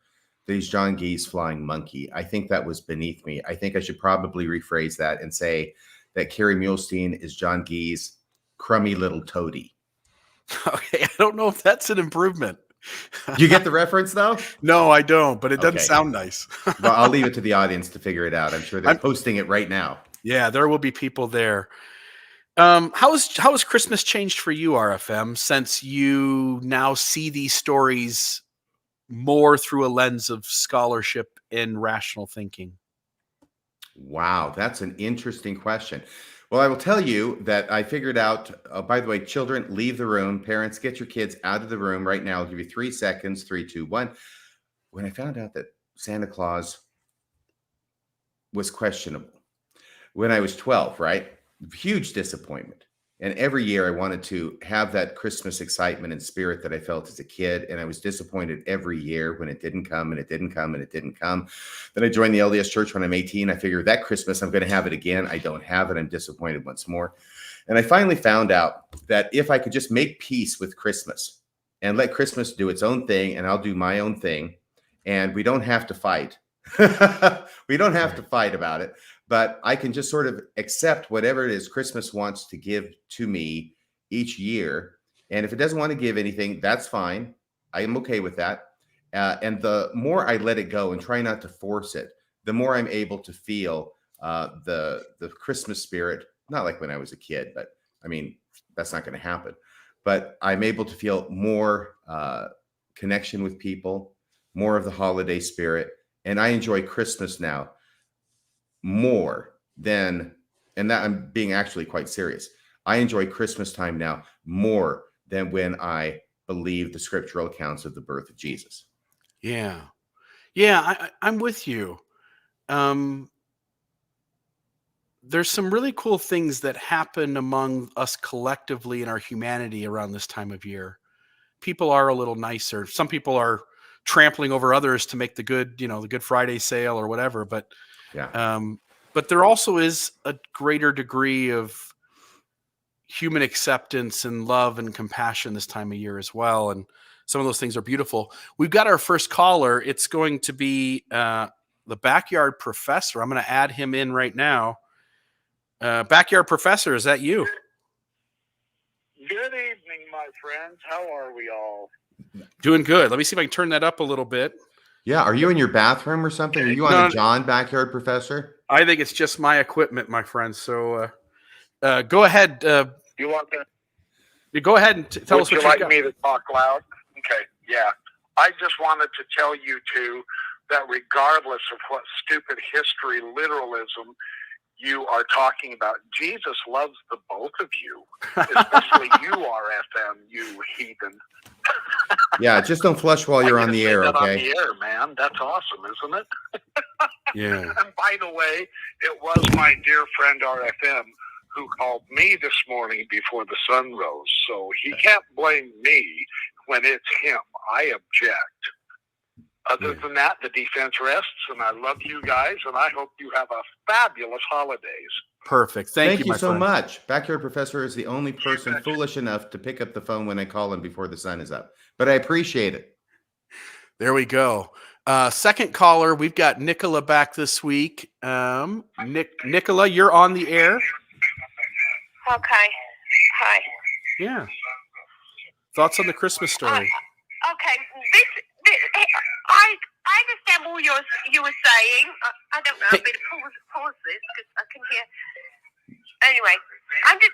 that he's John Gee's flying monkey. I think that was beneath me. I think I should probably rephrase that and say that Carrie Mulestein is John Gee's crummy little toady. Okay, I don't know if that's an improvement. You get the reference though? No, I don't, but it doesn't sound nice. Well, I'll leave it to the audience to figure it out. I'm sure they're posting it right now. Yeah, there will be people there. How has Christmas changed for you, RFM, since you now see these stories more through a lens of scholarship and rational thinking? Wow, that's an interesting question. Well, I will tell you that I figured out, by the way, children, leave the room. Parents, get your kids out of the room right now. I'll give you 3 seconds, 3, 2, 1. When I found out that Santa Claus was questionable when I was 12, right? Huge disappointment. And every year I wanted to have that Christmas excitement and spirit that I felt as a kid. And I was disappointed every year when it didn't come and it didn't come and it didn't come. Then I joined the LDS church when I'm 18. I figured that Christmas I'm going to have it again. I don't have it. I'm disappointed once more. And I finally found out that if I could just make peace with Christmas and let Christmas do its own thing and I'll do my own thing, and we don't have to fight. We don't have to fight about it. But I can just sort of accept whatever it is Christmas wants to give to me each year. And if it doesn't want to give anything, that's fine. I am okay with that. And the more I let it go and try not to force it, the more I'm able to feel the Christmas spirit. Not like when I was a kid, but I mean, that's not going to happen. But I'm able to feel more connection with people, more of the holiday spirit. And I enjoy Christmas now more than, and that I'm being actually quite serious. I enjoy Christmas time now more than when I believe the scriptural accounts of the birth of Jesus. Yeah, I'm with you. There's some really cool things that happen among us collectively in our humanity around this time of year. People are a little nicer. Some people are trampling over others to make the Good Friday sale or whatever, but but there also is a greater degree of human acceptance and love and compassion this time of year as well. And some of those things are beautiful. We've got our first caller. It's going to be the Backyard Professor. I'm going to add him in right now. Backyard Professor, is that you? Good evening, my friends. How are we all? Doing good. Let me see if I can turn that up a little bit. Yeah. Are you in your bathroom or something? Are you on No, the John Backyard Professor? I think it's just my equipment, my friend. So go ahead. You want to? You go ahead and tell us Would what you you've like got. me to talk loud? Okay, yeah. I just wanted to tell you two that regardless of what stupid history literalism you are talking about, Jesus loves the both of you, especially you, RFM, you heathen. Yeah. Just don't flush while you're on the air. On Okay. the air, man. That's awesome, isn't it? Yeah. And by the way, it was my dear friend RFM who called me this morning before the sun rose. So he can't blame me when it's him. I object. Other than that, the defense rests, and I love you guys, and I hope you have a fabulous holidays. Perfect. Thank you, you my so friend. much. Backyard Professor is the only person foolish enough to pick up the phone when I call him before the sun is up. But I appreciate it. There we go. Second caller, we've got Nicola back this week. Nicola, you're on the air. Okay. Hi. Yeah. Thoughts on the Christmas story? Okay. I understand all you were saying. I don't know. Hey. I better pause this because I can hear. Anyway, I'm just.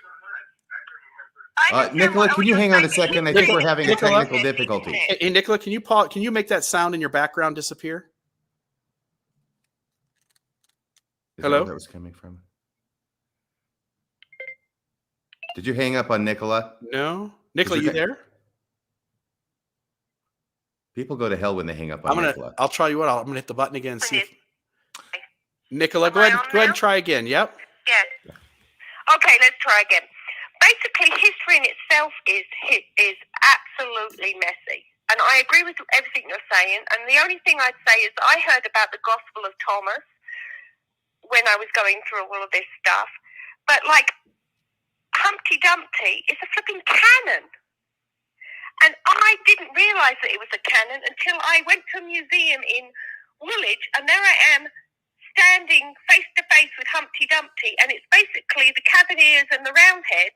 Nicola, can you hang on a second? I think we're having a Nicola? technical difficulty. Hey, Nicola, can you pause? Can you make that sound in your background disappear? Is Hello? that where that was coming from? Did you hang up on Nicola? No. Nicola, you there? People go to hell when they hang up on Nicola. I'll try you what. I'm gonna hit the button again. See if, Okay. Nicola, go ahead and try again. Yep. Yes. Okay, let's try again. Basically, history in itself is absolutely messy. And I agree with everything you're saying. And the only thing I'd say is I heard about the Gospel of Thomas when I was going through all of this stuff. But, like, Humpty Dumpty is a flipping canon. And I didn't realise that it was a canon until I went to a museum in Woolwich, and there I am standing face to face with Humpty Dumpty, and it's basically the Cavaliers and the Roundheads,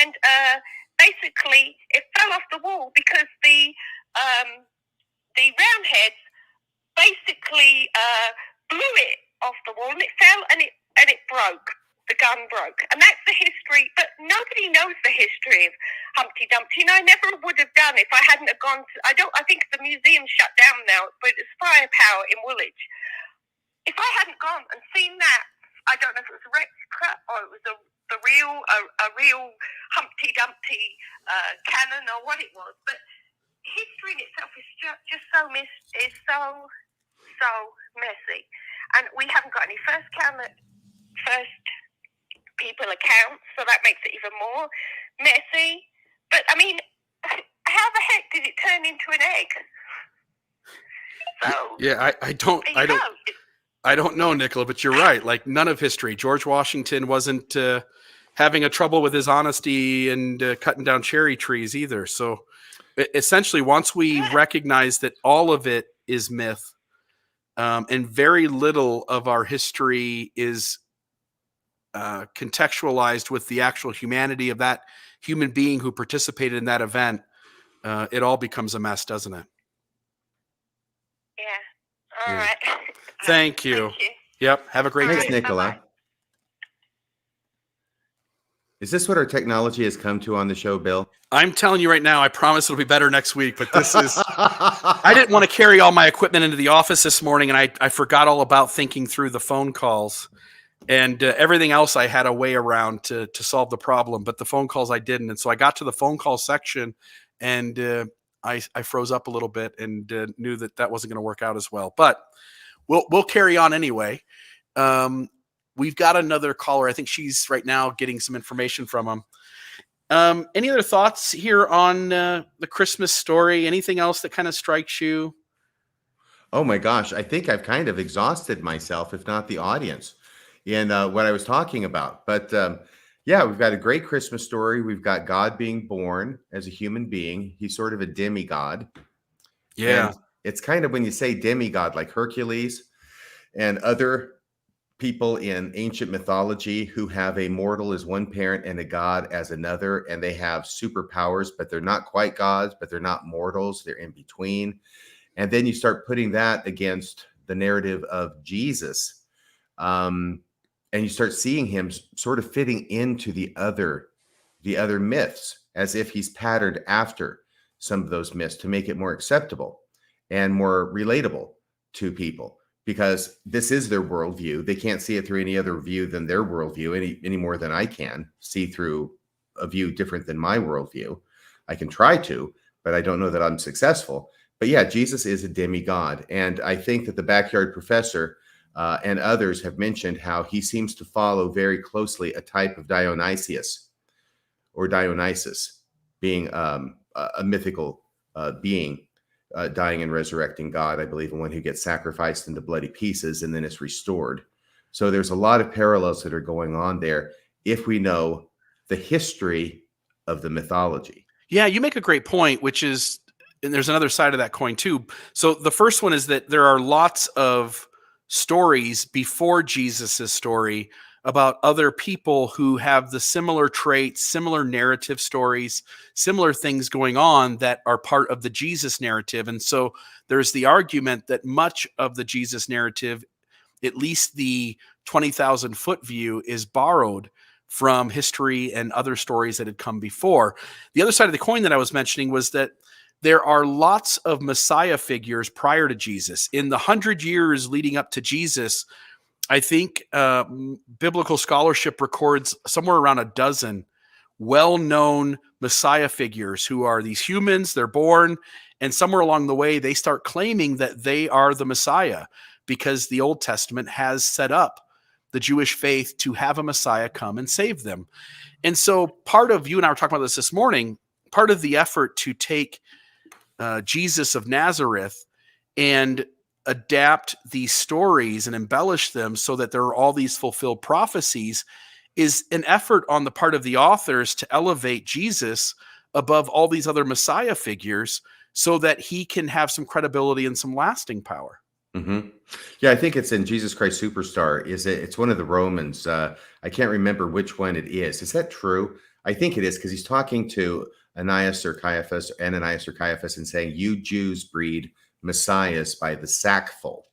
and basically it fell off the wall because the Roundheads basically blew it off the wall, and it fell and it broke. The gun broke, and that's the history. But nobody knows the history of Humpty Dumpty, and I never would have done if I hadn't have gone to. I think the museum's shut down now, but it's Firepower in Woolwich. If I hadn't gone and seen that, I don't know if it was a replica or it was a real Humpty Dumpty canon or what it was. But history in itself is just so messy, and we haven't got any first people accounts, so that makes it even more messy. But I mean, how the heck did it turn into an egg? So yeah, I don't know, Nicola, but you're right. Like, none of history. George Washington wasn't having a trouble with his honesty and cutting down cherry trees either. So essentially, once we recognize that all of it is myth, and very little of our history is contextualized with the actual humanity of that human being who participated in that event, it all becomes a mess, doesn't it? Yeah. All right. Thank you. Thank you. Yep. Have a great Thanks, day. Nicola. Bye-bye. Is this what our technology has come to on the show, Bill? I'm telling you right now, I promise it'll be better next week, but this is, I didn't want to carry all my equipment into the office this morning, and I forgot all about thinking through the phone calls. And everything else I had a way around to solve the problem, but the phone calls I didn't. And so I got to the phone call section, and I froze up a little bit and knew that wasn't going to work out as well. But we'll carry on anyway. We've got another caller. I think she's right now getting some information from him. Any other thoughts here on the Christmas story? Anything else that kind of strikes you? Oh my gosh, I think I've kind of exhausted myself, if not the audience, in what I was talking about. But yeah, we've got a great Christmas story. We've got God being born as a human being. He's sort of a demigod. Yeah. And it's kind of when you say demigod, like Hercules and other people in ancient mythology who have a mortal as one parent and a god as another, and they have superpowers, but they're not quite gods, but they're not mortals. They're in between. And then you start putting that against the narrative of Jesus. And you start seeing him sort of fitting into the other myths, as if he's patterned after some of those myths to make it more acceptable and more relatable to people, because this is their worldview. They can't see it through any other view than their worldview any more than I can see through a view different than my worldview. I can try to, but I don't know that I'm successful. But yeah, Jesus is a demigod. And I think that the Backyard Professor and others have mentioned how he seems to follow very closely a type of Dionysius or Dionysus, being a mythical being, dying and resurrecting God, I believe, and one who gets sacrificed into bloody pieces and then is restored. So there's a lot of parallels that are going on there if we know the history of the mythology. Yeah, you make a great point, which is, and there's another side of that coin too. So the first one is that there are lots of stories before Jesus's story about other people who have the similar traits, similar narrative stories, similar things going on that are part of the Jesus narrative. And so there's the argument that much of the Jesus narrative, at least the 20,000 foot view, is borrowed from history and other stories that had come before. The other side of the coin that I was mentioning was that there are lots of Messiah figures prior to Jesus. In the 100 years leading up to Jesus, I think biblical scholarship records somewhere around a dozen well-known Messiah figures who are these humans. They're born, and somewhere along the way, they start claiming that they are the Messiah because the Old Testament has set up the Jewish faith to have a Messiah come and save them. And so part of, you and I were talking about this morning, part of the effort to take Jesus of Nazareth and adapt these stories and embellish them so that there are all these fulfilled prophecies is an effort on the part of the authors to elevate Jesus above all these other Messiah figures so that he can have some credibility and some lasting power. Mm-hmm. Yeah, I think it's in Jesus Christ Superstar. It's one of the Romans. I can't remember which one it is. Is that true? I think it is, because he's talking to Ananias or Caiaphas and saying, you Jews breed messiahs by the sackful.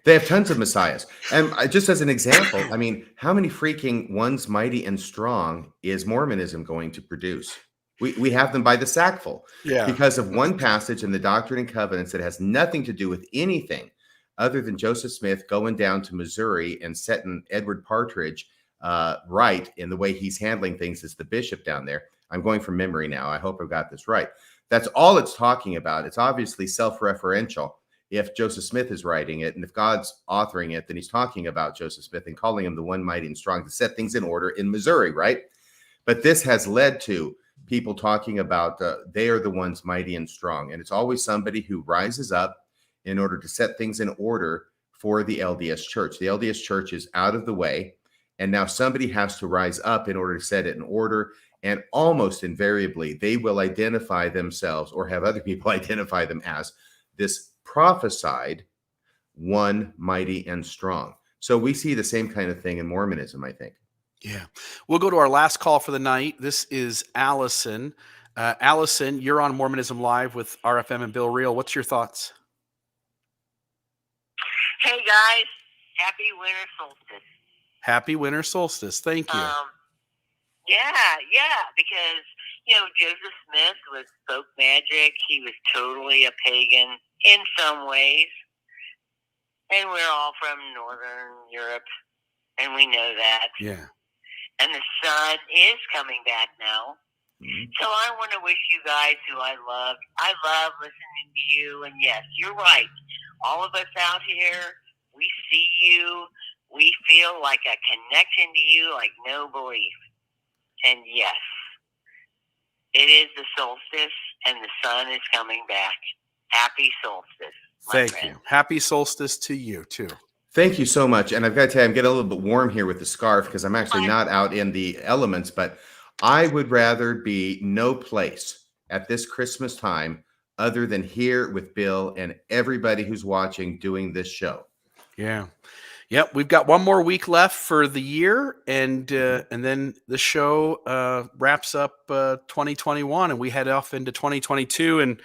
They have tons of messiahs. And just as an example, I mean, how many freaking ones mighty and strong is Mormonism going to produce? We have them by the sackful, because of one passage in the Doctrine and Covenants that has nothing to do with anything other than Joseph Smith going down to Missouri and setting Edward Partridge right in the way he's handling things as the bishop down there. I'm going from memory now. I hope I've got this right. That's all it's talking about. It's obviously self-referential if Joseph Smith is writing it, and if God's authoring it, then he's talking about Joseph Smith and calling him the one mighty and strong to set things in order in Missouri, right? But this has led to people talking about they are the ones mighty and strong. And it's always somebody who rises up in order to set things in order for the LDS church. The LDS church is out of the way, and now somebody has to rise up in order to set it in order. And almost invariably, they will identify themselves or have other people identify them as this prophesied one mighty and strong. So we see the same kind of thing in Mormonism, I think. Yeah. We'll go to our last call for the night. This is Allison. Allison, you're on Mormonism Live with RFM and Bill Reel. What's your thoughts? Hey, guys. Happy winter solstice. Happy winter solstice. Thank you. Yeah, because, Joseph Smith was folk magic. He was totally a pagan in some ways. And we're all from Northern Europe, and we know that. Yeah. And the sun is coming back now. Mm-hmm. So I want to wish you guys who I love listening to you. And yes, you're right. All of us out here, we see you. We feel like a connection to you like no belief. And yes, it is the solstice, and the sun is coming back. Happy solstice. Thank you. Happy solstice to you, too. Thank you so much. And I've got to tell you, I'm getting a little bit warm here with the scarf because I'm actually not out in the elements, but I would rather be no place at this Christmas time other than here with Bill and everybody who's watching doing this show. Yeah. Yep, we've got one more week left for the year, and then the show wraps up 2021, and we head off into 2022. And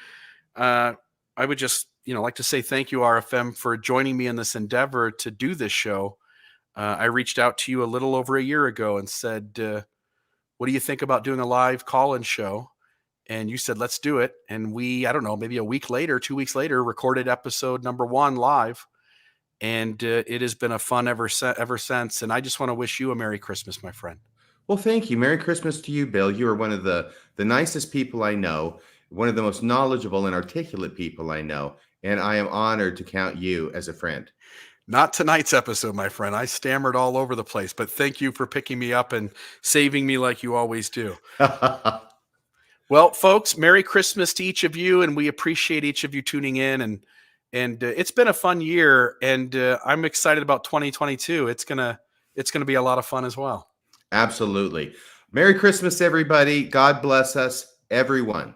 I would just like to say thank you, RFM, for joining me in this endeavor to do this show. I reached out to you a little over a year ago and said, "What do you think about doing a live call-in show?" And you said, "Let's do it." And we, I don't know, maybe a week later, 2 weeks later, recorded episode number 1 live. And it has been a fun ever since. And I just want to wish you a Merry Christmas, my friend. Well, thank you. Merry Christmas to you, Bill. You are one of the nicest people I know, one of the most knowledgeable and articulate people I know. And I am honored to count you as a friend. Not tonight's episode, my friend. I stammered all over the place, but thank you for picking me up and saving me like you always do. Well, folks, Merry Christmas to each of you. And we appreciate each of you tuning in. And it's been a fun year, and I'm excited about 2022. It's gonna be a lot of fun as well. Absolutely. Merry Christmas, everybody. God bless us, everyone.